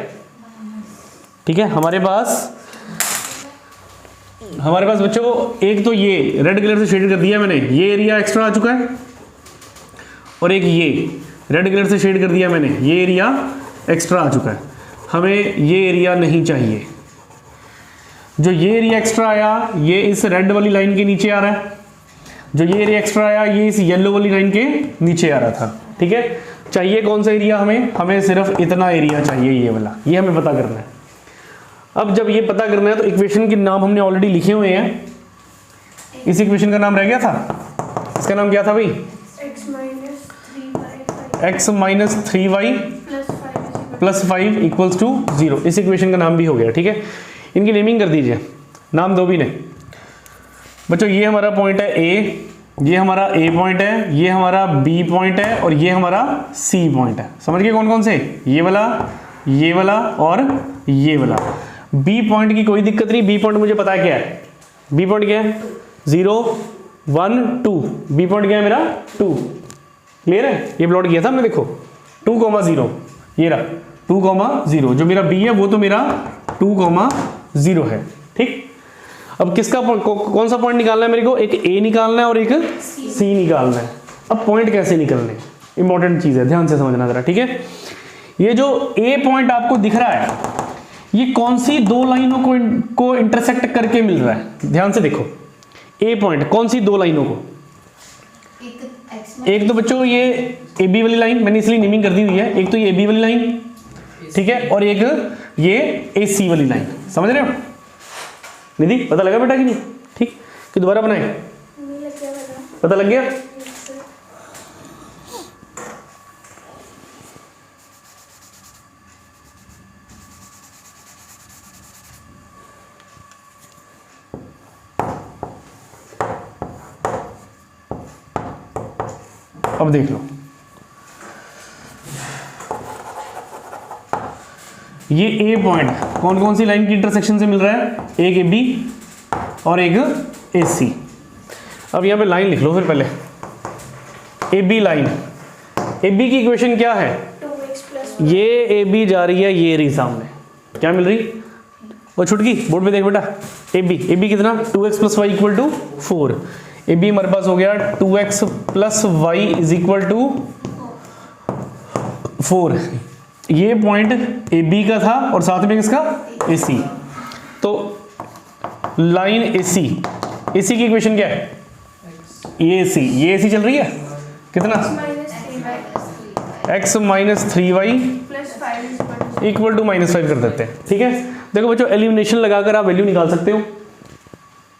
ठीक है। हमारे पास बच्चों एक तो ये रेड कलर से शेड कर दिया मैंने, ये एरिया एक्स्ट्रा आ चुका है, और एक ये रेड कलर से शेड कर दिया मैंने, ये एरिया एक्स्ट्रा आ चुका है। हमें ये एरिया नहीं चाहिए। जो ये एरिया एक्स्ट्रा आया ये इस रेड वाली लाइन के नीचे आ रहा है, जो ये एरिया एक्स्ट्रा आया ये इस येलो वाली लाइन के नीचे आ रहा था, ठीक है। चाहिए कौन सा एरिया, हमें सिर्फ इतना एरिया चाहिए, ये वाला, ये हमें पता करना है। अब जब ये पता करना है तो इक्वेशन के नाम हमने ऑलरेडी लिखे हुए हैं। इस इक्वेशन का नाम रह गया था, इसका नाम क्या था भाई, x - 3y + 5 = 0। इस इक्वेशन का नाम भी हो गया, ठीक है। इनकी नेमिंग कर दीजिए, नाम दो भी ने बच्चों। ये हमारा पॉइंट है A, ये हमारा A पॉइंट है, ये हमारा B पॉइंट है, और ये हमारा C पॉइंट है। समझ गए कौन कौन से, ये वाला और ये वाला। B पॉइंट की कोई दिक्कत नहीं, B पॉइंट मुझे पता है क्या है, B पॉइंट क्या है 0 1 2, बी पॉइंट क्या है मेरा 2, क्लियर है, ये प्लॉट किया था हमने, देखो 2,0, ये रहा 2,0, जो मेरा बी है वो तो मेरा 2,0 है, ठीक। अब किसका कौन सा पॉइंट निकालना है मेरे को, एक ए निकालना है और एक सी निकालना है। अब पॉइंट कैसे निकलने, इंपॉर्टेंट चीज है, ध्यान से समझना जरा, ठीक है। ये जो ए पॉइंट आपको दिख रहा है, ये कौन सी दो लाइनों को इंटरसेक्ट करके मिल रहा है, ध्यान से देखो। ए पॉइंट कौन सी दो लाइनों को, एक तो बच्चों ये ए बी वाली लाइन, मैंने इसलिए नेमिंग कर दी हुई है, एक तो ये ए बी वाली लाइन, ठीक है, और एक ये ए सी वाली लाइन, समझ रहे हो निधि, पता लगा बेटा कि नहीं, ठीक, कि दोबारा बनाए, पता लग गया। अब देख लो, ये ए पॉइंट कौन कौन सी लाइन की इंटरसेक्शन से मिल रहा है, एक ए बी और एक ए सी। अब यहां पे लाइन लिख लो फिर पहले, A B line, A B की इक्वेशन क्या है, 2x+, ये ए बी जा रही है, ये रही सामने, क्या मिल रही, वो छुटकी बोर्ड पे देख बेटा, ए बी कितना 2x + y = 4, ए बी हमारे पास हो गया 2x + y = 4। ये पॉइंट ए बी का था और साथ में किसका, ए सी। तो लाइन ए सी की इक्वेशन क्या है, ये ए सी चल रही है, कितना x - 3y = -5 कर देते हैं, ठीक है। देखो बच्चों, एलिमिनेशन लगाकर आप वैल्यू निकाल सकते हो,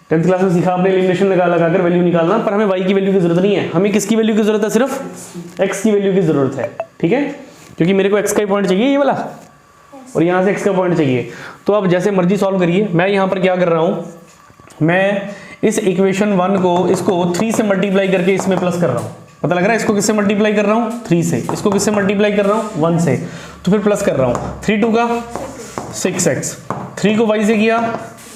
10th क्लास में सीखा आपने एलिमिनेशन लगाकर वैल्यू निकालना, पर हमें y की वैल्यू की जरूरत नहीं है, हमें किसकी वैल्यू की जरूरत है, सिर्फ x की वैल्यू की जरूरत है, ठीक है, क्योंकि मेरे को x का पॉइंट चाहिए ये वाला, और यहाँ से x का पॉइंट चाहिए। तो आप जैसे मर्जी सॉल्व करिए, मैं यहाँ पर क्या कर रहा हूँ, मैं इस इक्वेशन 1 को इसको 3 से मल्टीप्लाई करके इसमें प्लस कर रहा हूँ, पता लग रहा है, इसको किससे मल्टीप्लाई कर रहा हूँ, 3 से, इसको किससे मल्टीप्लाई कर रहा हूँ, 1 से, तो फिर प्लस कर रहा हूँ, 3 2 का 6x, 3 को y से किया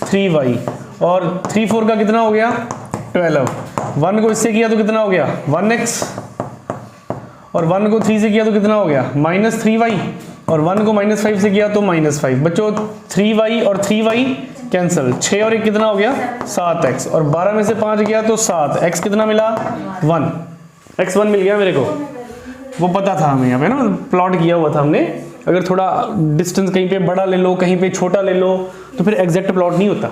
3y, और 3 4 का कितना हो गया 12, 1 को इससे किया तो कितना हो गया 1x, और 1 को 3 से किया तो कितना हो गया -3y, और 1 को -5 से किया तो -5। बच्चों 3y और 3y कैंसिल, 6 और 1 कितना हो गया 7x, और 12 में से 5 गया तो 7, x कितना मिला 1, x 1 मिल गया मेरे को, वो पता था हमें, यहाँ पे ना प्लॉट किया हुआ था हमने। अगर थोड़ा डिस्टेंस कहीं पे बड़ा ले लो, कहीं पे छोटा ले लो, तो फिर एग्जैक्ट प्लॉट नहीं होता,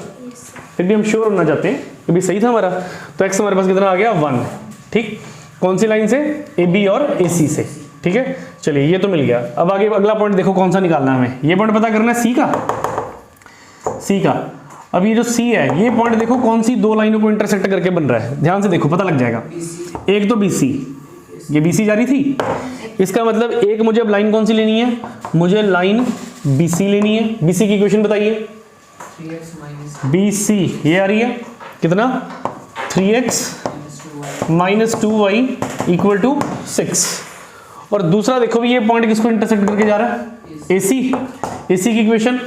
फिर भी हम श्योर होना चाहते हैं कि भी सही था हमारा। तो x हमारे पास कितना आ गया 1, ठीक, कौन सी लाइन से, ए बी और ए सी से, ठीक है। चलिए ये तो मिल गया। अब आगे अगला पॉइंट देखो कौन सा निकालना है हमें, ये पॉइंट पता करना है सी का। अब ये जो सी है, ये पॉइंट देखो कौन सी दो लाइनों को इंटरसेक्ट करके बन रहा है, ध्यान से देखो पता लग जाएगा। एक तो BC, ये BC जा रही थी, इसका मतलब एक मुझे अब लाइन कौन सी लेनी है, मुझे लाइन BC लेनी है। BC की इक्वेशन बताइए, BC ये आ रही है कितना 3x - 2y = 6, और दूसरा देखो भी ये पॉइंट किसको इंटरसेक्ट करके जा रहा है, AC की इक्वेशन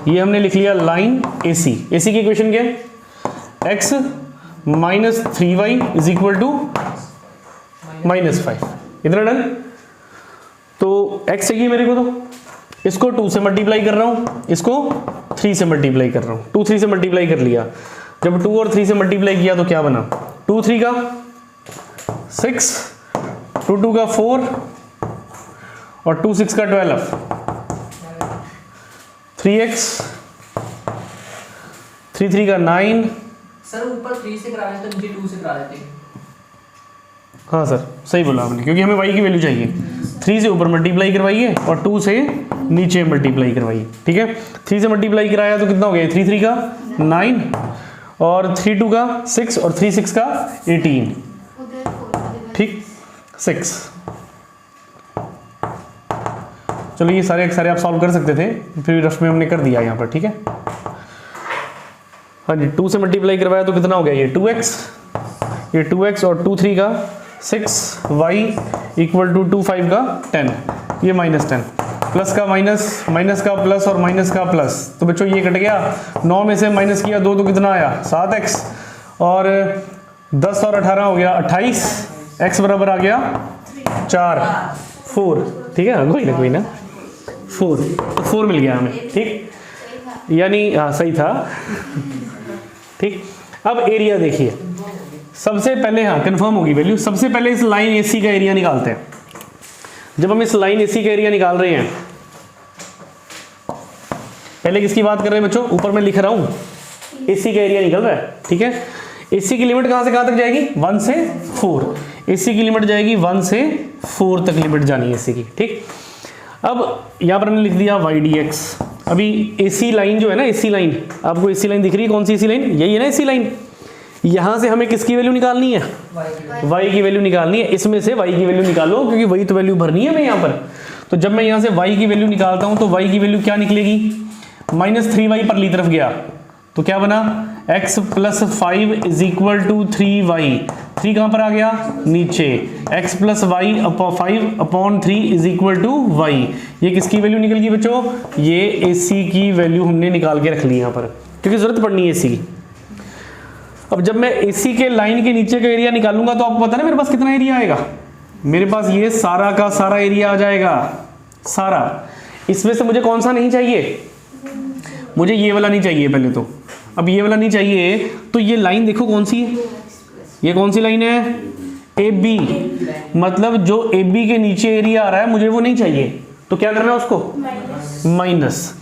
ये हमने लिख लिया, लाइन AC की इक्वेशन क्या है, x - 3y = -5, इतना डन। तो x चाहिए मेरे को, तो इसको 2 से मल्टीप्लाई कर रहा हूं, इसको 3 से मल्टीप्लाई कर रहा हूं, 2 3 से मल्टीप्लाई कर लिया। जब 2 और 3 से मल्टीप्लाई किया तो क्या बना, 2 3 का 6, 2 2 का 4, और 2 6 का 12, 3x, 3 3 का 9। सर ऊपर 3 से करा लेते तो नीचे 2 से करा देते। हाँ सर सही बोला आपने, क्योंकि हमें y की वैल्यू चाहिए। 3 से ऊपर मल्टीप्लाई करवाइए और 2 से नीचे मल्टीप्लाई करवाइए, ठीक है। 3 से मल्टीप्लाई कराया तो कितना हो गया, 3 3 का 9, और 3 2 का 6, और 3 6 का 18, ठीक 6। चलो ये सारे आप सॉल्व कर सकते थे, फिर रफ में हमने कर दिया यहाँ पर, ठीक है। हाँ जी, 2 से मल्टीप्लाई करवाया तो कितना हो गया, ये 2x, ये 2x, और 2 3 का 6, y = 2 5 का 10, ये -10, प्लस का माइनस, माइनस का प्लस और माइनस का प्लस, तो बच्चों ये कट गया। 9 में से माइनस किया 2 तो कितना आया 7x, और 10 और 18 हो गया 28, x बराबर आ गया 4 4, ठीक है कोई ना 4, तो 4 मिल गया हमें, ठीक, यानी हाँ सही था ठीक। अब एरिया देखिए, सबसे पहले हाँ कंफर्म होगी वैल्यू। सबसे पहले इस लाइन एसी का एरिया निकालते हैं। जब हम इस लाइन एसी का एरिया निकाल रहे हैं, पहले किसकी बात कर रहे हैं बच्चों, ऊपर मैं लिख रहा हूं एसी का एरिया निकल रहा है, ठीक है। एसी की लिमिट कहां से कहां तक जाएगी, 1 से 4। एसी की लिमिट जाएगी 1 से 4 तक लिमिट जानी है एसी की, ठीक। अब यहां पर हमने लिख दिया y dx। अभी एसी लाइन जो है ना, एसी लाइन, आपको एसी लाइन दिख रही है, कौन सी एसी लाइन, यही है ना एसी लाइन। यहां से हमें किसकी वैल्यू निकालनी है, y की वैल्यू निकालनी है। इसमें से y की वैल्यू निकालो, क्योंकि वही तो वैल्यू भरनी है मैं यहाँ पर। तो जब मैं यहाँ से y की वैल्यू निकालता हूँ तो y की वैल्यू क्या निकलेगी, -3y परली तरफ गया तो क्या बना, x + 5 = 3y। 3 कहाँ पर आ गया, नीचे, x + y 5/3 = y। ये किसकी वैल्यू निकल गई बच्चों, ये AC की वैल्यू हमने निकाल के रख ली यहाँ पर, क्योंकि जरूरत पड़नी है AC की। अब जब मैं AC के लाइन के नीचे का एरिया निकालूंगा तो आपको पता है मेरे पास कितना एरिया आएगा, मेरे पास ये सारा का सारा एरिया आ जाएगा, सारा। इसमें से मुझे कौन सा नहीं चाहिए, मुझे ये वाला नहीं चाहिए पहले तो। अब ये वाला नहीं चाहिए तो ये लाइन देखो कौन सी है, ये कौन सी लाइन है, AB। मतलब जो AB के नीचे एरिया आ रहा है मुझे वो नहीं चाहिए, तो क्या करना है उसको, माइनस।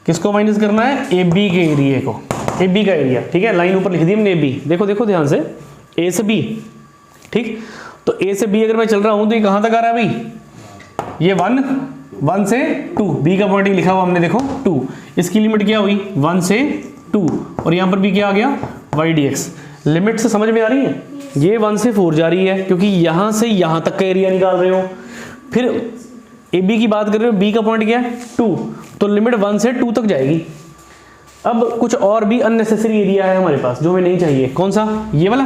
किसको माइनस करना है, AB के एरिया को, AB का एरिया, ठीक है। लाइन ऊपर लिख दी हमने AB, देखो देखो ध्यान से, A से B, ठीक। तो A से B अगर मैं चल रहा हूं तो ये कहां तक आ रहा है भाई, ये 1 से 2, B का पॉइंट लिखा हुआ हमने देखो 2। इसकी लिमिट क्या हुई, 1 से 2, और यहां पर भी क्या आ गया, y dx। लिमिट से समझ में आ रही है, ये 1 से 4 जा रही है, क्योंकि यहां से यहां तक का एरिया निकाल रहे हो। फिर AB की बात कर रहे हो, B का पॉइंट क्या है 2, तो लिमिट 1 से 2 तक जाएगी। अब कुछ और भी अननेसेसरी एरिया है हमारे पास जो हमें नहीं चाहिए, कौन सा, ये वाला,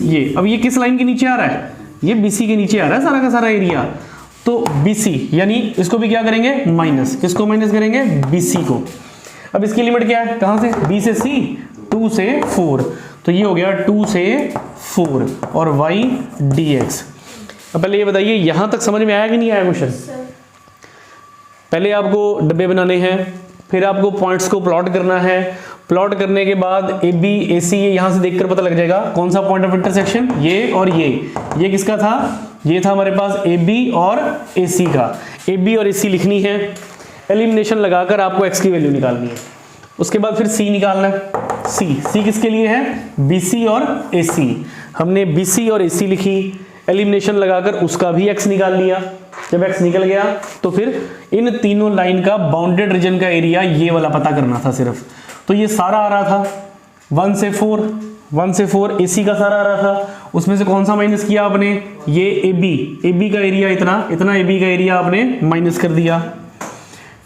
ये। अब ये किस लाइन के नीचे आ रहा है, ये BC के नीचे आ रहा है सारा का सारा एरिया, तो BC, यानी इसको भी क्या करेंगे, माइनस। किसको माइनस करेंगे, BC को। अब इसकी लिमिट क्या है, कहां से, B से C, 2 से 4, तो ये हो गया 2 से 4 और y dx। अब पहले ये बताइए यहां तक समझ में आया कि नहीं आया क्वेश्चन। पहले आपको डब्बे बनाने हैं, फिर आपको पॉइंट्स को प्लॉट करना है। प्लॉट करने के बाद AB AC यहां से देखकर पता लग जाएगा कौन सा पॉइंट ऑफ इंटरसेक्शन, ये और ये किसका था, ये था हमारे पास AB और AC का। AB और AC लिखनी है, एलिमिनेशन लगाकर आपको x की वैल्यू निकालनी है। उसके बाद फिर C निकालना है, C किसके लिए है, BC और AC। हमने BC और AC लिखी, एलिमिनेशन लगाकर उसका भी x निकाल लिया। जब x निकल गया तो फिर इन तीनों लाइन का बाउंडेड रीजन का एरिया ये वाला पता करना था सिर्फ। तो ये सारा आ रहा था 1 से 4 AC का सारा आ रहा था, उसमें से कौन सा माइनस किया आपने, ये AB का एरिया इतना AB का एरिया आपने माइनस कर दिया।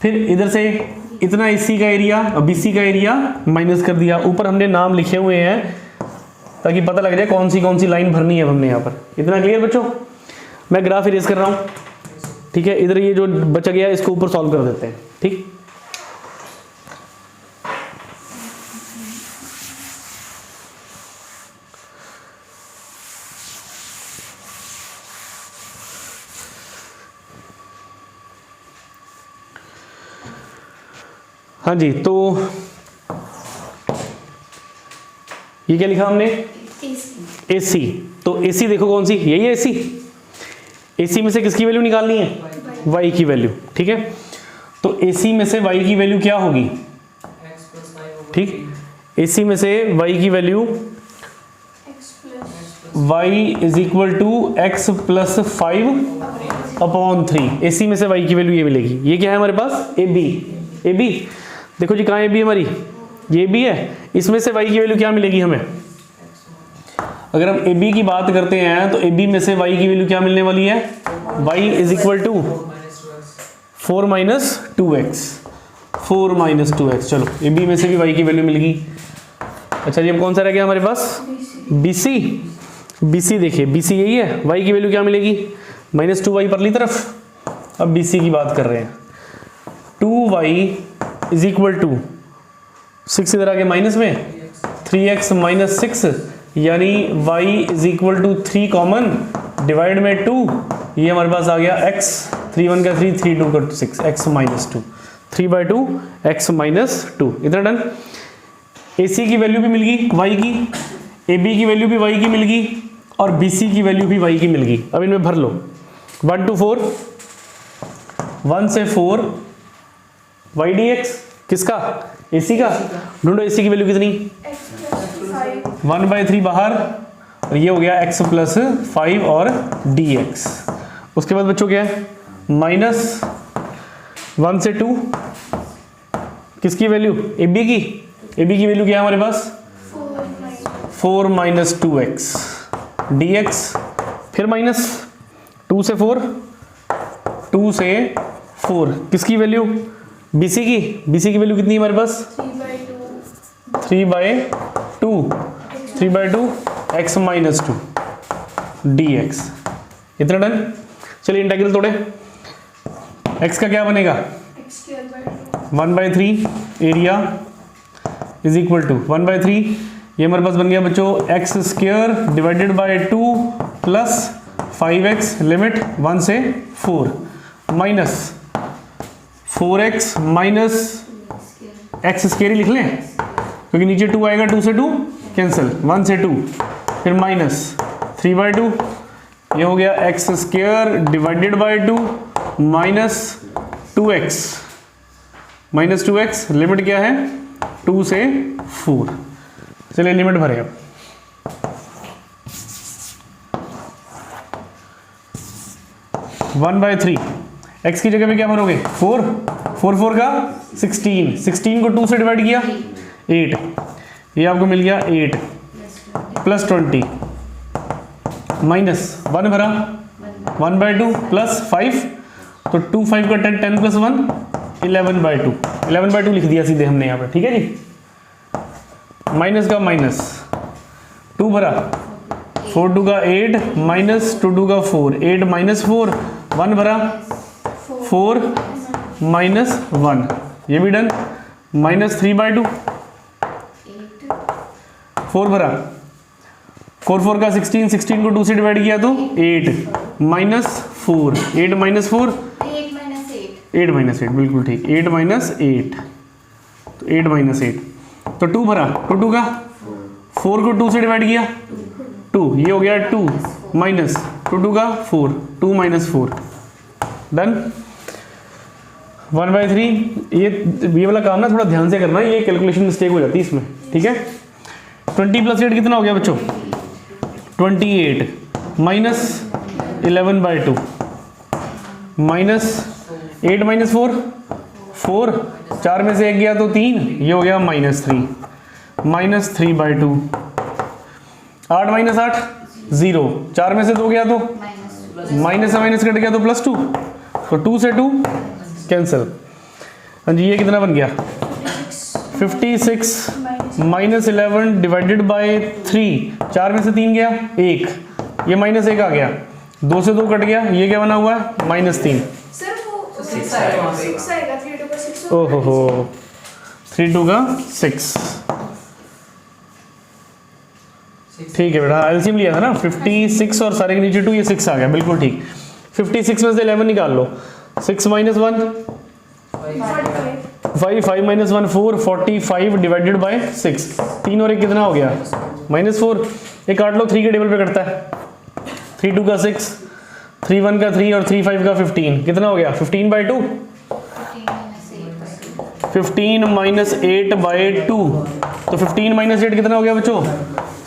फिर इधर से इतना AC का एरिया, BC का एरिया माइनस कर दिया। ऊपर हमने नाम लिखे हुए हैं ताकि पता लग जाए कौन सी लाइन भरनी है हमने यहाँ पर। इतना क्लियर बच्चों। मैं ग्राफ इरेज कर रहा हूँ, ठीक है। इधर ये जो बचा गया है इसको ऊपर सॉल्व कर देते हैं, ठीक। हाँ जी, तो ये क्या लिखा हमने, AC। तो AC देखो कौन सी, यही है AC। AC में से किसकी वैल्यू निकालनी है, y की वैल्यू, ठीक है। तो AC में से y की वैल्यू क्या होगी, ठीक। AC में से y की वैल्यू y = x + 5/3। AC में से y की वैल्यू ये मिलेगी। ये क्या है हमारे पास, AB। देखो जी कहाँ AB हमारी, ये AB है। इसमें से y की वैल्यू क्या मिलेगी हमें, अगर हम AB की बात करते हैं तो AB में से y की वैल्यू क्या मिलने वाली है, y = 4 - 2x। चलो AB में से भी y की वैल्यू मिल गई। अच्छा जी, अब कौन सा रह गया हमारे पास, BC देखिए, BC यही है। y की वैल्यू क्या मिलेगी, -2y परली तरफ। अब BC की बात कर रहे हैं, 2y इज इक्वल टू 6 इधर आगे माइनस में 3x माइनस 6 यानी y is equal to 3 common divide में 2, ये हमारे पास आ गया x, 3 1 का 3, 3 2 का 6, x माइनस 2, 3/2 x माइनस 2। इतना डन। AC की वैल्यू भी मिल गई y की, AB की वैल्यू भी y की मिल गई और BC की वैल्यू भी y की मिल गई। अब इनमें भर लो 1 to 4, 1 से 4 y dx, किसका? AC का। ढूंढो AC की वैल्यू कितनी? x plus 5 1/3 बाहर और ये हो गया x प्लस 5 और dx। उसके बाद बच्चों क्या है? माइनस 1 से 2 किसकी वैल्यू? AB की। AB की वैल्यू क्या है हमारे पास? 4 माइनस 2x dx, फिर माइनस 2 से 4, 2 से 4 किसकी वैल्यू? BC की। BC की वैल्यू कितनी है हमारे पास? 3/2 x माइनस 2 dx। इतना डन। चलिए इंटीग्रल तोड़े। x का क्या बनेगा? x square by 2 1/3 area is equal to 1/3, ये हमारे पास बन गया बच्चों x square divided by 2 plus 5x limit 1 से 4 minus 4x minus x square ही लिख लें क्योंकि नीचे 2 आएगा, 2 से 2 कैंसिल, 1 से 2 फिर माइनस 3/2, ये हो गया x square divided by 2 minus 2x limit क्या है? 2 से 4। चलिए लिमिट भरे अब। वन बाय 3 एक्स की जगह पे क्या भरोगे? 4 4 का 16 को 2 से डिवाइड किया 8, ये आपको मिल गया 8 प्लस 20 माइनस 1 भरा 1/2 प्लस 5, तो 2 5 का 10 10 प्लस 1 11/2 लिख दिया सीधे हमने यहाँ पर। ठीक है जी। माइनस का माइनस 2 भरा 4 2 का 8 माइनस 2 2 का 4, 8 माइनस 4 1 भरा 4 माइनस 1, ये भी डन। माइनस 3/2 4 भरा 4 का 16 को 2 से डिवाइड किया तो 8 माइनस 4, 8 माइनस 4 8 माइनस 8 बिल्कुल ठीक, 8 माइनस 8, तो 8 माइनस 8, तो 2 भरा 2 2 का 4 को 2 से डिवाइड किया 2, ये हो गया 2 माइनस 2 2 का 4, 2 माइनस 4 डन। 1/3 ये वाला काम ना थोड़ा ध्यान से करना, ये कैलकुलेशन मिस्टेक हो जाती है इसमें। ठीक है। 20 प्लस 8 कितना हो गया बच्चों? 28 माइनस 11/2 माइनस 8 माइनस 4 4 में से 1 गया तो 3, ये हो गया -3 माइनस 3/2। 8 माइनस 8 0, 4 में से 2 गया तो माइनस से माइनस कट गया तो +2, तो 2 से 2 कैंसिल। हाँ जी, ये कितना बन गया? 56 माइनस 11 डिवाइडेड बाय 3, 4 में से 3 गया 1, ये -1 आ गया, 2 से 2 कट गया, ये क्या बना हुआ है? -3। सर वो 6 आएगा, 3 2 का 6 ओहो हो 3 2 का 6। ठीक है बेटा, एलसीएम लिया था ना 56 और सारे के नीचे 2, ये 6 आ गया, बिल्कुल ठीक। 56 में से 11 निकाल लो, 6 माइनस 1 5 माइनस 1 4, 45 डिवाइडेड बाय 6, 3 और 1 कितना हो गया? -4। ये काट लो, 3 के टेबल पे कटता है, 3 2 का 6, 3 1 का 3 और 3 5 का 15, कितना हो गया? 15/2, 15 माइनस 8/2, तो 15 माइनस 8 कितना हो गया बच्चों?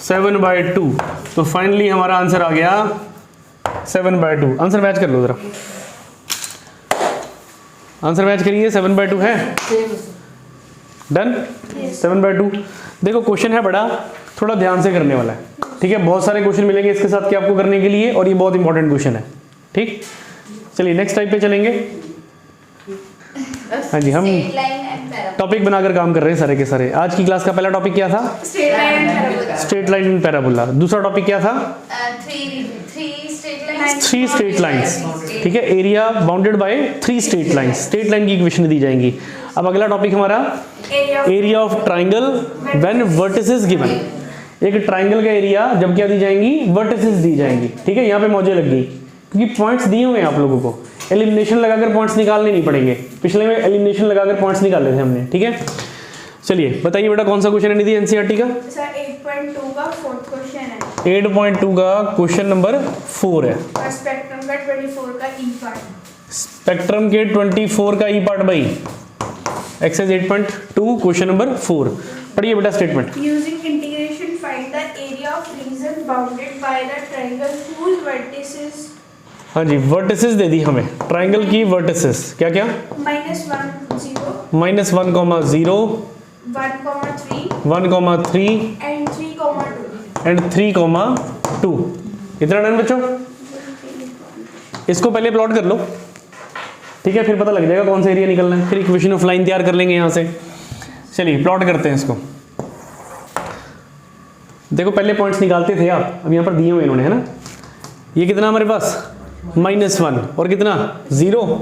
7/2। तो फाइनली हमारा आंसर आ गया 7/2। आंसर मैच कर लो जरा, आंसर मैच करिए, 7/2 है डन। 7/2। देखो क्वेश्चन है बड़ा, थोड़ा ध्यान से करने वाला है। ठीक है, बहुत सारे क्वेश्चन मिलेंगे इसके साथ कि आपको करने के लिए, और ये बहुत इंपॉर्टेंट क्वेश्चन है। ठीक, चलिए नेक्स्ट टाइप पे चलेंगे। हाँ जी, हम टॉपिक बनाकर काम कर रहे हैं सारे के सारे। आज की क्लास का पहला टॉपिक क्या था? Straight line and parabola. Straight line and parabola. दूसरा टॉपिक क्या था? 3 straight line lines. 3 straight lines, ठीक है, area bounded by 3 straight lines, straight line की इक्वेशन दी जाएंगी। अब अगला टॉपिक हमारा area of triangle when vertices given. एक ट्राइंगल का एरिया जब क्या दी जाएंगी, वर्टिसेस दी जाएंगी, ठीक है। यहाँ पे मौजे लग गई क्योंकि पॉइंट्स दिए हुए हैं आप लोगों को, एलिमिनेशन लगाकर पॉइंट्स निकालने नहीं पड़ेंगे, पिछले में एलिमिनेशन लगाकर पॉइंट्स निकाले थे हमने, ठीक है। चलिए बताइए बेटा कौन सा क्वेश्चन है निधि एनसीईआरटी का? सर 8.2 का फोर्थ क्वेश्चन है 8.2 का क्वेश्चन नंबर 4 है। और स्पेक्ट्रम का 24 का ई पार्ट। स्पेक्ट्रम के 24 का ई पार्ट भाई, एक्सरसाइज 8.2 क्वेश्चन नंबर 4। पढ़िए बेटा statement. Using integration find the area of region bounded by the triangle whose vertices. हाँ जी, वर्टिसेस दे दी हमें, ट्राइंगल की वर्टिसेस क्या क्या? -1 0 -1, 0 1 3 1, 3 एंड 3 2। एंड 3, 2। इतना डन बच्चों? इसको पहले प्लॉट कर लो, ठीक है, फिर पता लग जाएगा कौन सा एरिया निकलना है, फिर इक्वेशन ऑफ लाइन तैयार कर लेंगे यहाँ से। चलिए प्लॉट करते हैं इसको। देखो पहले पॉइंट्स निकालते थे आप, अब यहाँ पर दिए हुए इन्होंने, है ना। ये कितना हमारे पास -1 और कितना 0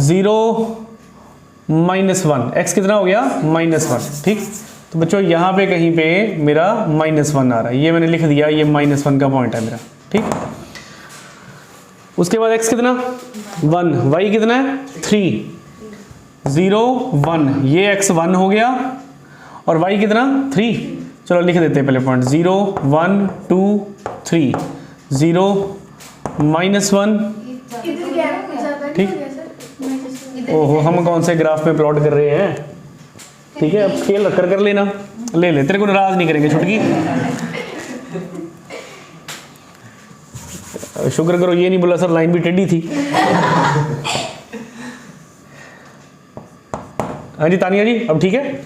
0 -1, x कितना हो गया -1, ठीक। तो बच्चों यहाँ पे कहीं पे मेरा -1 आ रहा है, ये मैंने लिख दिया, ये -1 का पॉइंट है मेरा, ठीक। उसके बाद x कितना 1, y कितना है 3 0 1, ये x 1 हो गया और y कितना 3। चलो लिख देते हैं पहले पॉइंट 0 1 2 3 0 -1, इधर गैप ज्यादा नहीं ठीक। हो गया सर? ओहो हम कौन से ग्राफ में प्लॉट कर रहे हैं, ठीक है। अब स्केल रखकर कर लेना, ले ले, तेरे को नाराज नहीं करेंगे छुटकी। शुक्र करो ये नहीं बोला सर लाइन भी टेढ़ी थी। हाँ जी तानिया जी अब ठीक है,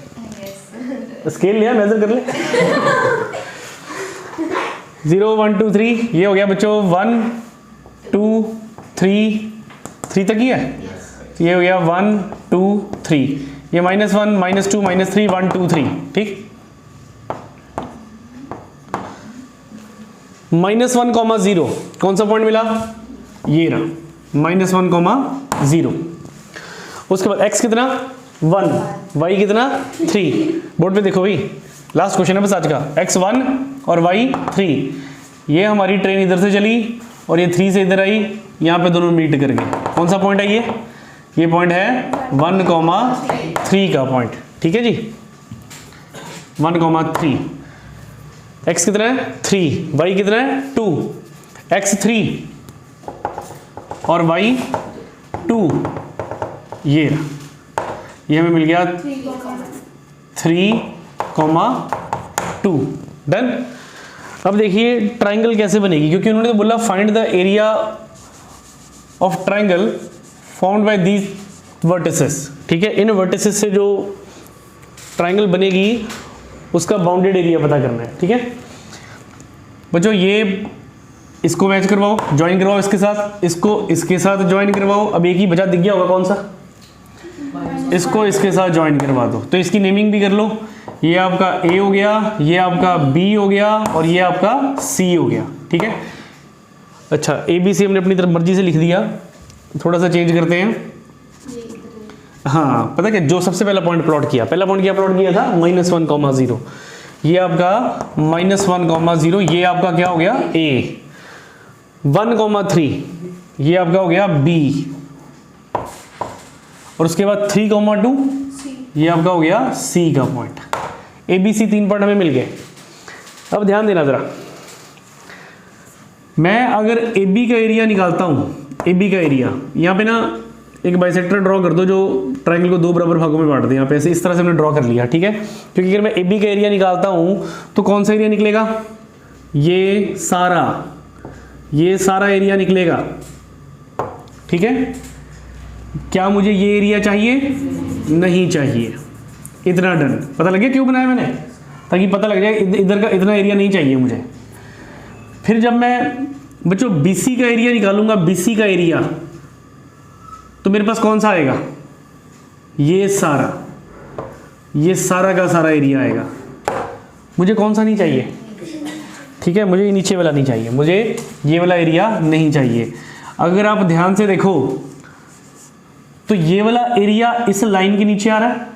स्केल लिया, मेजर कर ले। 0 1 2 3 ये हो गया बच्चों 1 2 3 तक ही है, ये हो गया 1 2 3, ये -1 -2 -3 1 2 3, ठीक। -1, 0 कौन सा पॉइंट मिला, ये रहा -1, 0। उसके बाद x कितना 1, y कितना 3। बोर्ड पे देखो भाई, लास्ट क्वेश्चन है बस आज का। x 1 और y 3, ये हमारी ट्रेन इधर से चली और ये 3 से इधर आई, यहाँ पे दोनों मीट कर गए। कौन सा पॉइंट है ये पॉइंट है 1, 3 का पॉइंट, ठीक है जी। 1, 3, x कितना है 3, y कितना है 2, x 3 और y 2, ये हमें मिल गया 3, 2। डन। अब देखिए ट्राइंगल कैसे बनेगी, क्योंकि उन्होंने तो बोला find the area of triangle found by these vertices, ठीक है। इन वर्टिसेस से जो ट्राइंगल बनेगी उसका बाउंडेड एरिया पता करना है, ठीक है बच्चों। ये इसको मैच करवाओ, ज्वाइन करवाओ इसके साथ, इसको इसके साथ ज्वाइन करवाओ। अब एक ही बचा दिख गया होगा कौन सा, इसको इसके साथ ज्वाइन करवा दो। तो इसकी नेमिंग भी कर लो, ये आपका A हो गया, ये आपका B हो गया और ये आपका C हो गया, ठीक है। अच्छा ABC हमने अपनी तरफ मर्जी से लिख दिया, थोड़ा सा चेंज करते हैं। हाँ पता क्या, जो सबसे पहला पॉइंट प्लॉट किया, पहला पॉइंट क्या प्लॉट किया था -1, 0, ये आपका -1, 0, ये आपका क्या हो गया A। 1, 3 ये आपका हो गया B, और उसके बाद 3, 2 ये आपका हो गया C का पॉइंट। ABC 3 पॉइंट हमें मिल गए। अब ध्यान देना जरा, मैं अगर AB का एरिया निकालता हूँ, AB का एरिया यहाँ पे ना एक बाइसेक्टर ड्रॉ कर दो जो ट्रायंगल को 2 बराबर भागों में बांट दे। यहाँ पे ऐसे इस तरह से हमने ड्रॉ कर लिया, ठीक है। क्योंकि अगर मैं AB का एरिया निकालता हूँ तो कौन सा एरिया निकलेगा, ये सारा एरिया निकलेगा, ठीक है। क्या मुझे ये एरिया चाहिए, नहीं चाहिए। इतना डन, पता लग गया क्यों बनाया मैंने, ताकि पता लग जाए इधर का इतना एरिया नहीं चाहिए मुझे। फिर जब मैं बच्चों BC का एरिया निकालूंगा, BC का एरिया, तो मेरे पास कौन सा आएगा, ये सारा का सारा एरिया आएगा। मुझे कौन सा नहीं चाहिए, ठीक है, मुझे ये नीचे वाला नहीं चाहिए, मुझे ये वाला एरिया नहीं चाहिए। अगर आप ध्यान से देखो तो ये वाला एरिया इस लाइन के नीचे आ रहा है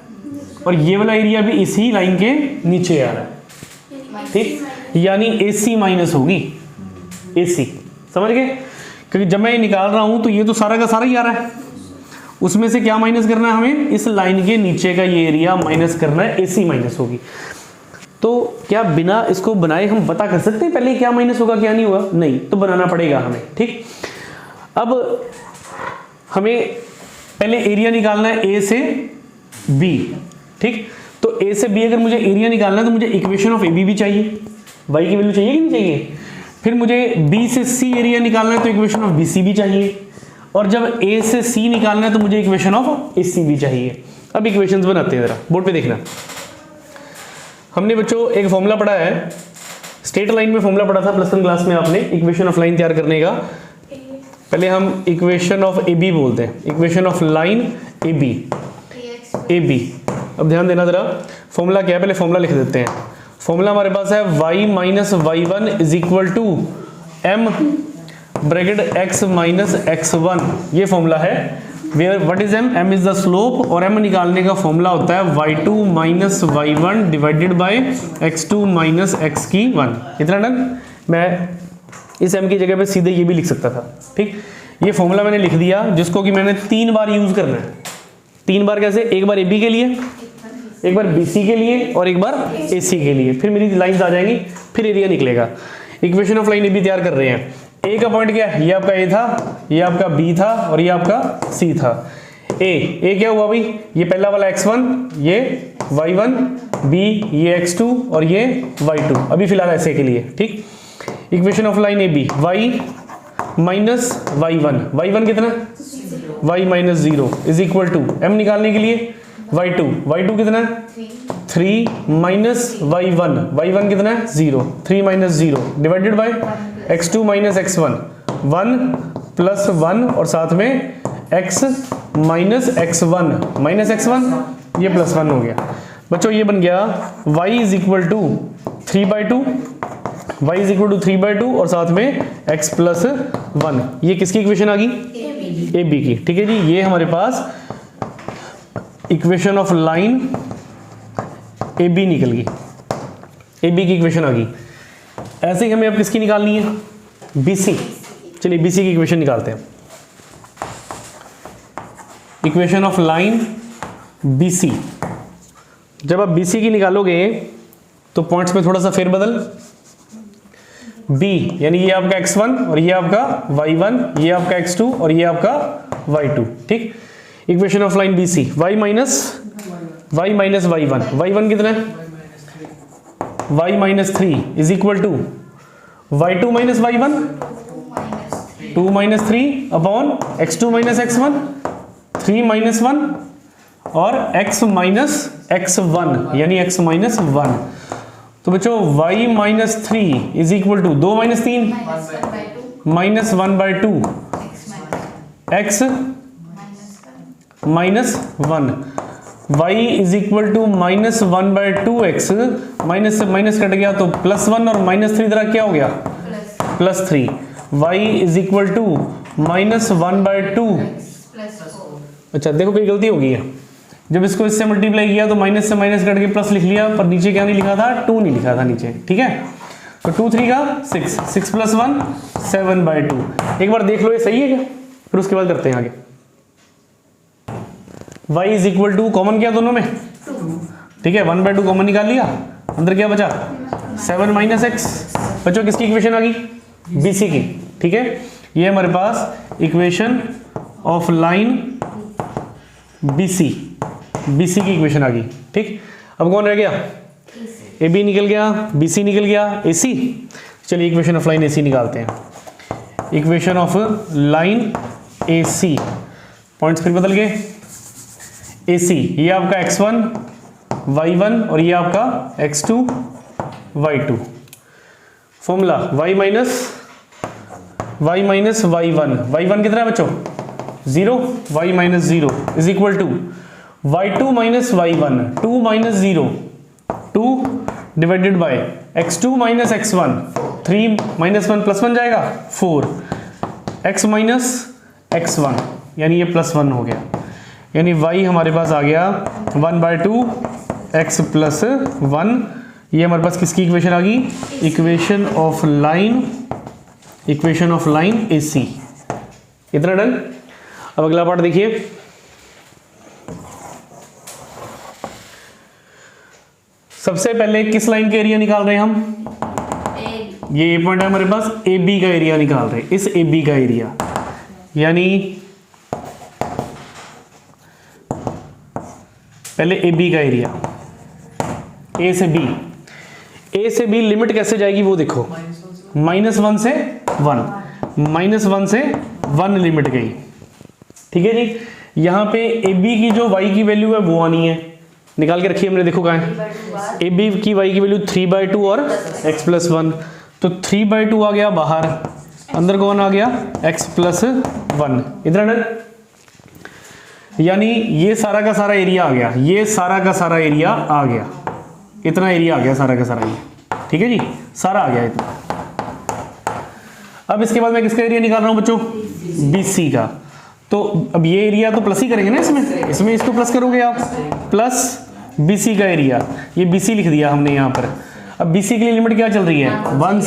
और ये वाला एरिया भी इसी लाइन के नीचे आ रहा है, ठीक, यानी AC माइनस होगी, AC, समझ गए? क्योंकि जब मैं ये निकाल रहा हूं तो ये तो सारा का सारा ही आ रहा है, उसमें से क्या माइनस करना है हमें, इस लाइन के नीचे का ये एरिया माइनस करना है, AC माइनस होगी। तो क्या बिना इसको बनाए हम बता कर सकते हैं पहले क्या माइनस होगा क्या नहीं होगा? नहीं, तो बनाना पड़ेगा हमें, ठीक। अब हमें पहले एरिया निकालना है A से B, ठीक। तो A से B अगर मुझे एरिया निकालना है तो मुझे इक्वेशन ऑफ AB भी चाहिए, y की वैल्यू चाहिए कि नहीं चाहिए? फिर मुझे B से C एरिया निकालना है तो इक्वेशन ऑफ BC भी चाहिए, और जब A से C निकालना है तो मुझे इक्वेशन ऑफ AC भी चाहिए। अब इक्वेशंस बनाते हैं, जरा बोर्ड पे देखना। हमने बच्चों एक फॉर्मूला पढ़ा है, स्ट्रेट लाइन में फॉर्मूला पढ़ा था प्लस 1 क्लास में आपने, इक्वेशन ऑफ लाइन तैयार करने का। पहले हम इक्वेशन ऑफ AB बोलते हैं, इक्वेशन ऑफ लाइन AB। अब ध्यान देना जरा, फॉर्मूला क्या है, पहले फॉर्मूला लिख देते हैं। फॉर्मूला हमारे पास है y minus y1 is equal to m bracket x minus x1, ये फॉर्मूला है। Where what is m is the slope, और m निकालने का फॉर्मूला होता है y2 minus y1 divided by x2 minus x की 1। इतना डन। मैं इस m की जगह पे सीधे ये भी लिख सकता था, ठीक। ये फॉर्मूला मैंने लिख दिया, जिसको कि मैंने 3 बार यूज करना है। 3 बार कैसे? एक बार AB के लिए, एक बार BC के लिए और एक बार AC के लिए, फिर मेरी लाइंस आ जाएंगी, फिर एरिया निकलेगा। इक्वेशन ऑफ लाइन AB तैयार कर रहे हैं। A का पॉइंट क्या है? ये आपका A था, ये आपका B था और ये आपका C था। A क्या हुआ भाई? ये पहला वाला x1, ये y1, B ये x2 और ये y2, अभी फिलहाल ऐसे के लिए, ठीक। Equation of line AB y minus y1 कितना? y minus 0 is equal to m निकालने के लिए y2 कितना है? 3 माइनस y1 कितना है? 0, 3 minus 0 divided by x2 minus x1, 1 plus 1 और साथ में x minus x1 minus x1, ये प्लस 1 हो गया। बच्चों ये बन गया y is equal to 3/2, y is equal to 3/2 और साथ में x प्लस 1। ये किसकी इक्वेशन आ गई? AB की, ठीक है जी। ये हमारे पास इक्वेशन ऑफ लाइन AB निकल गई, AB की इक्वेशन आ गई। ऐसे ही हमें अब किसकी निकालनी है? BC। चलिए BC की इक्वेशन निकालते हैं। इक्वेशन ऑफ लाइन BC, जब आप BC की निकालोगे तो पॉइंट्स में थोड़ा सा फेरबदल, B यानी ये आपका x1 और ये आपका y1, ये आपका x2 और ये आपका y2, ठीक। Equation of line BC, y minus y1 कितना है? y minus 3 is equal to y2 minus y1, 2 minus 3 upon x2 minus x1, 3 minus 1 और x माइनस x1 यानी x माइनस 1। तो बच्चों y minus 3 is equal to 2 minus 3 minus 1/2 x minus 1, y is equal to minus 1/2x, minus से minus cut गया तो plus 1 और minus 3 इधर क्या हो गया? Plus 3। y is equal to minus 1/2। अच्छा देखो कोई गलती हो गई है, जब इसको इससे मल्टीप्लाई किया तो माइनस से माइनस कट के प्लस लिख लिया, पर नीचे क्या नहीं लिखा था? 2 नहीं लिखा था नीचे, ठीक है। तो 2 3 का 6 प्लस 1 7/2। एक बार देख लो ये सही है क्या, फिर उसके बाद करते हैं आगे। y is equal to common किया दोनों में, ठीक है, 1/2 कॉमन निकाल लिया, अंदर क्या बचा? 7 माइनस x। बच्चों किसकी इक्वेशन आ गई? BC की, ठीक है। ये हमारे पास इक्वेशन ऑफ लाइन BC की इक्वेशन आ गई, ठीक। अब कौन रह गया? AB निकल गया, BC निकल गया, AC। चलिए इक्वेशन ऑफ लाइन AC निकालते हैं। Equation of line AC, points फिर बदल गए। AC ये आपका x1 y1 और ये आपका x2 y2। Formula y minus y1 कितना है बच्चों? 0, y minus 0 is equal to y2 minus y1, 2 minus 0 2 divided by x2 minus x1, 3 minus 1 plus 1 जाएगा 4, x माइनस x1 यानी ये +1 हो गया, यानी y हमारे पास आ गया 1/2 x प्लस 1। ये हमारे पास किसकी इक्वेशन आ गई? Equation of line AC। इतना डन। अब अगला पार्ट देखिए, सबसे पहले किस लाइन का एरिया निकाल रहे हैं हम? ये पॉइंट है हमारे पास, AB का एरिया निकाल रहे हैं। इस AB का एरिया यानी पहले AB का एरिया, A से B लिमिट कैसे जाएगी वो देखो, -1 से 1, -1 से 1 लिमिट गई, ठीक है जी। यहाँ पे AB की जो y की वैल्यू है वो आनी है, निकाल के रखिए हमने, देखो कहाँ है, AB की y की वैल्यू 3/2 और x प्लस 1, तो 3/2 आ गया बाहर, अंदर कौन आ गया? x plus 1। इतना डन। यानी ये सारा का सारा एरिया आ गया, ये सारा का सारा एरिया आ गया, इतना एरिया आ गया सारा का सारा ये, ठीक है जी, सारा आ गया इतना। अब इसके बाद मैं किसका एरिया निकाल रहा हूँ बच्चों? BC का। तो अब ये एरिया तो प्लस ही करेंगे ना, इसमें इसको प्लस करोगे आप, प्लस BC का एरिया, ये BC लिख दिया हमने यहाँ पर। अब BC के लिए लिमिट क्या चल रही है? 1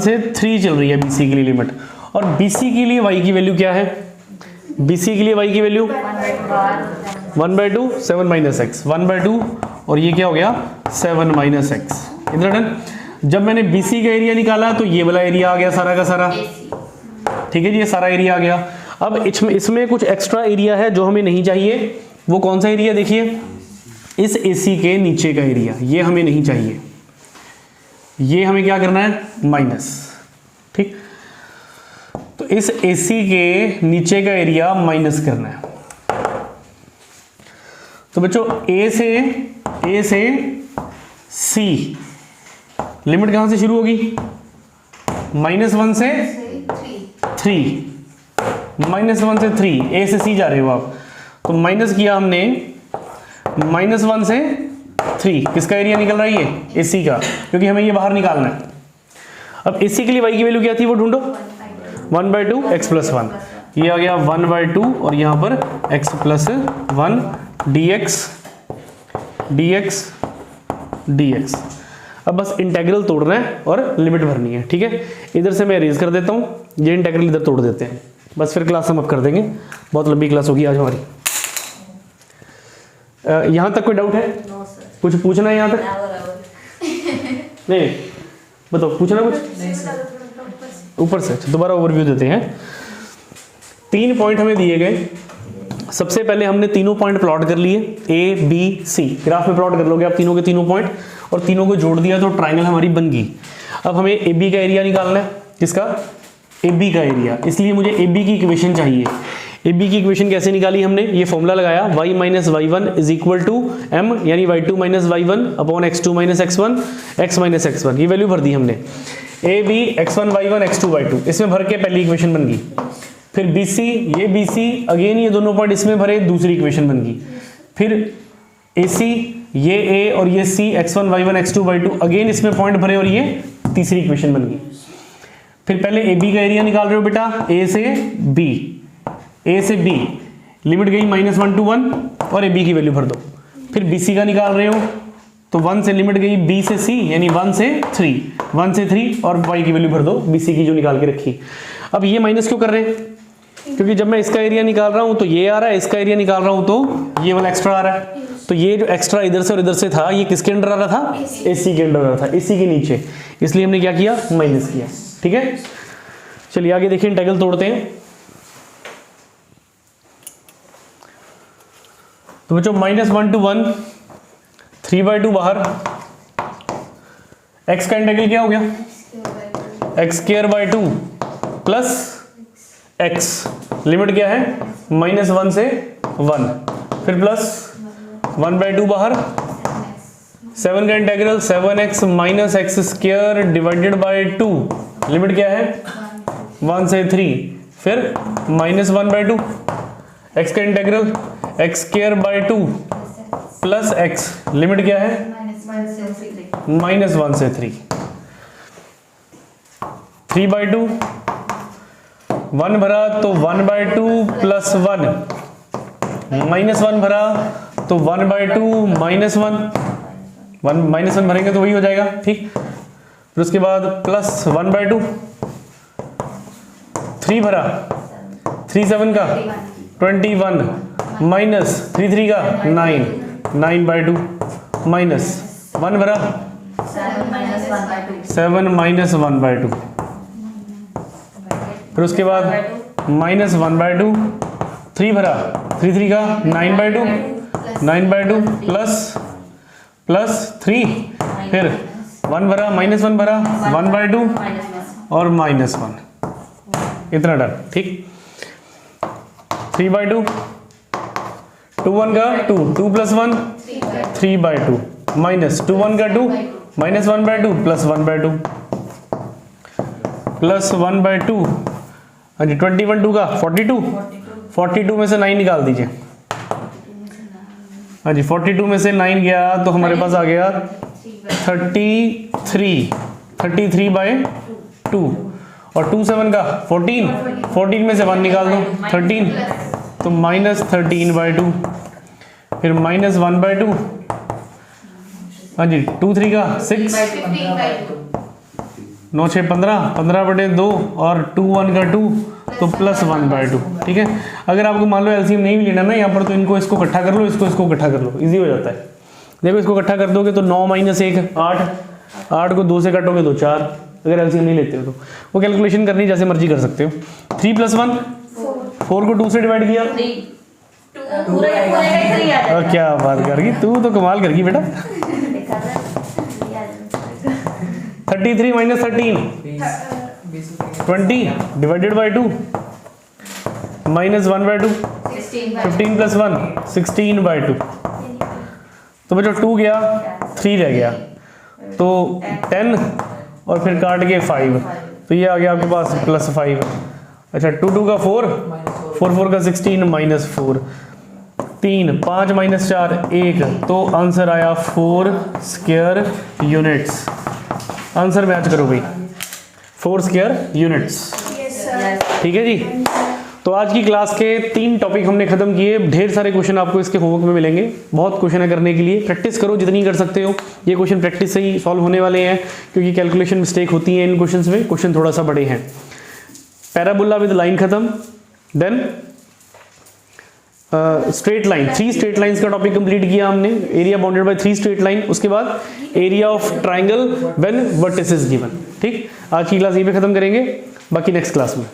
से 3 चल रही है BC के लिए लिमिट। और BC के लिए y की वैल्यू क्या है? BC के लिए y की वैल्यू 1/2 7 माइनस x, 1/2 और ये क्या हो गया? 7 माइनस x। इतना डन। जब मैंने BC का एरिया निकाला तो ये वाला एरिया आ गया सारा का सारा, ठीक है जी, ये सारा एरिया आ गया। अब इसमें कुछ एक्स्ट्रा एरिया है जो हमें नहीं चाहिए, वो कौन सा एरिया देखिए? इस AC के नीचे का एरिया, ये हमें नहीं चाहिए, ये हमें क्या करना है? माइनस, ठीक। तो इस AC के नीचे का एरिया माइनस करना है। तो बच्चों A से C लिमिट कहां से शुरू होगी? -1 से 3, -1 से 3, A से C जा रहे हो आप, तो माइनस किया हमने, -1 से 3 किसका एरिया निकल रहा है? ये AC का, क्योंकि हमें ये बाहर निकालना है। अब AC के लिए y की वैल्यू क्या थी वो ढूंढो, 1/2 x प्लस 1, ये आ गया 1/2 और यहाँ पर x प्लस 1 dx। अब बस इंटेग्रल तोड़ना है और लिमिट भरनी है, ठीक है। इधर से मैं इरेज कर देता हूँ, ये इंटेग्रल इधर तोड़ देते हैं, बस फिर क्लास हम अब कर देंगे, बहुत लंबी क्लास होगी आज हमारी। यहाँ तक कोई डाउट है? कुछ पूछना है यहाँ तक? नहीं बताओ, पूछना कुछ? ऊपर से दोबारा ओवरव्यू देते हैं। 3 पॉइंट हमें दिए गए, सबसे पहले हमने तीनों पॉइंट प्लॉट कर लिए, A B C, ग्राफ में प्लॉट कर लोगे आप तीनों के तीनों पॉइंट, और तीनों को जोड़ दिया तो ट्राइंगल हमारी बन गई। अब हमें AB का एरिया निकालना है, किसका? AB का एरिया, इसलिए मुझे AB की इक्वेशन चाहिए। AB की इक्वेशन कैसे निकाली हमने? ये फॉर्मूला लगाया, y minus y1 is equal to m, यानी y2 minus y1 upon x2 minus x1, x minus x1, ये वैल्यू भर दी हमने। AB x1 y1 x2 y2, इसमें भर के पहली इक्वेशन बन गई। फिर BC, ये BC अगेन ये दोनों पॉइंट इसमें भरे, दूसरी इक्वेशन बन गई। फिर AC, ये A और ये C x1 y1 x2 y2 again इसमें पॉइंट भरे और ये तीसरी इक्वेशन बन गई। फिर पहले AB का एरिया निकाल रहे हो बेटा, A से B लिमिट गई -1 to 1 और AB की वैल्यू भर दो। फिर BC का निकाल रहे हो तो 1 से लिमिट गई B से C, यानी 1 से 3 और y की वैल्यू भर दो BC की जो निकाल के रखी। अब ये माइनस क्यों कर रहे हैं? क्योंकि जब मैं इसका एरिया निकाल रहा हूं तो ये आ रहा है, इसका एरिया निकाल रहा हूं तो ये वाला एक्स्ट्रा आ रहा है। तो ये जो एक्स्ट्रा इधर से और इधर से था, ये किसके अंडर आ रहा था? AC के अंडर आ रहा था, AC के नीचे, इसलिए हमने क्या किया? माइनस किया, ठीक है। चलिए आगे देखिए, इंटीग्रल तोड़ते हैं। तो बच्चों -1 to 1, 3/2 बाहर, x का इंटीग्रल क्या हो गया? x² 2 प्लस x, लिमिट क्या है? -1 से 1, फिर प्लस 1/2 बाहर, 7 का integral 7x minus x² divided by 2, limit क्या है? 1 से 3, फिर -1/2, x का integral x² 2 plus x, limit क्या है? -1 से 3। 3/2, 1 भरा तो 1/2 प्लस 1, -1 भरा तो 1/2 -1, -1 भरेंगे तो वही हो जाएगा, ठीक। फिर उसके बाद प्लस 1/2, 3 भरा, 3 7 का 21, माइनस 3 3 का 9, 9/2 माइनस 1 भरा 7 minus 1/2 7 माइनस 1/2, फिर उसके बाद माइनस 1/2, 3 भरा 3 3 का 9/2, 9/2 प्लस 3, फिर 1 भरा -1 भरा 1/2 और -1, इतना डन, ठीक। 3/2, 2 1 का 2, 2 प्लस 1 3/2, माइनस 2 1 का 2 माइनस 1/2 प्लस 1/2 प्लस 1/2, हाँ जी 21 2 का 42, 42 में से 9 निकाल दीजिए, हाँ जी 42 में से 9 गया तो हमारे पास आ गया 33/2 और 2 7 का 14, 14 में से 1 निकाल दो 13, तो -13/2, फिर -1/2, हाँ जी 2 3 का 6, 9 6 15, 15/2 और 2 1 का 2 तो प्लस 1/2, ठीक है। अगर आपको मान लो एलसीएम नहीं भी लेना ना यहाँ पर, तो इनको इसको इकट्ठा कर लो, इसको इकट्ठा कर लो, इजी हो जाता है। देखो इसको इकट्ठा कर दोगे तो 9 - 1 8, 8 को 2 से काटोगे तो 4, अगर एलसीएम नहीं लेते हो तो वो कैलकुलेशन करनी जैसे मर्जी कर सकते हो। 3 + 1 4 को 2 से डिवाइड किया, और क्या बात कर गई तू, तो कमाल कर गई बेटा। 33 - 13 20 डिवाइडेड बाय 2 -1/2, 15 + 1 16/2, तो बच्चों 2 गया 3 रह गया तो 10 और फिर काट के 5, तो ये आ गया आपके पास +5। अच्छा 2 2 का 4, 4 4 का 16 -4, 3 5 - 4 1, तो आंसर आया 4 स्क्वायर यूनिट्स। आंसर मैच करो भाई, 4 स्क्वायर यूनिट्स, यस सर। ठीक है जी। तो आज की क्लास के 3 टॉपिक हमने खत्म किए। ढेर सारे क्वेश्चन आपको इसके होमवर्क में मिलेंगे, बहुत क्वेश्चन है करने के लिए। प्रैक्टिस करो जितनी कर सकते हो, ये क्वेश्चन प्रैक्टिस से ही सॉल्व होने वाले हैं, क्योंकि कैलकुलेशन मिस्टेक होती है इन क्वेश्चंस में, क्वेश्चन थोड़ा सा बड़े हैं। पैराबोला विद लाइन खत्म, then straight line, 3 straight lines का टॉपिक कंप्लीट किया हमने, area bounded by 3 straight line. उसके बाद area of triangle when vertices given, ठीक। आज की क्लास यहीं पे खत्म करेंगे, बाकी नेक्स्ट क्लास में।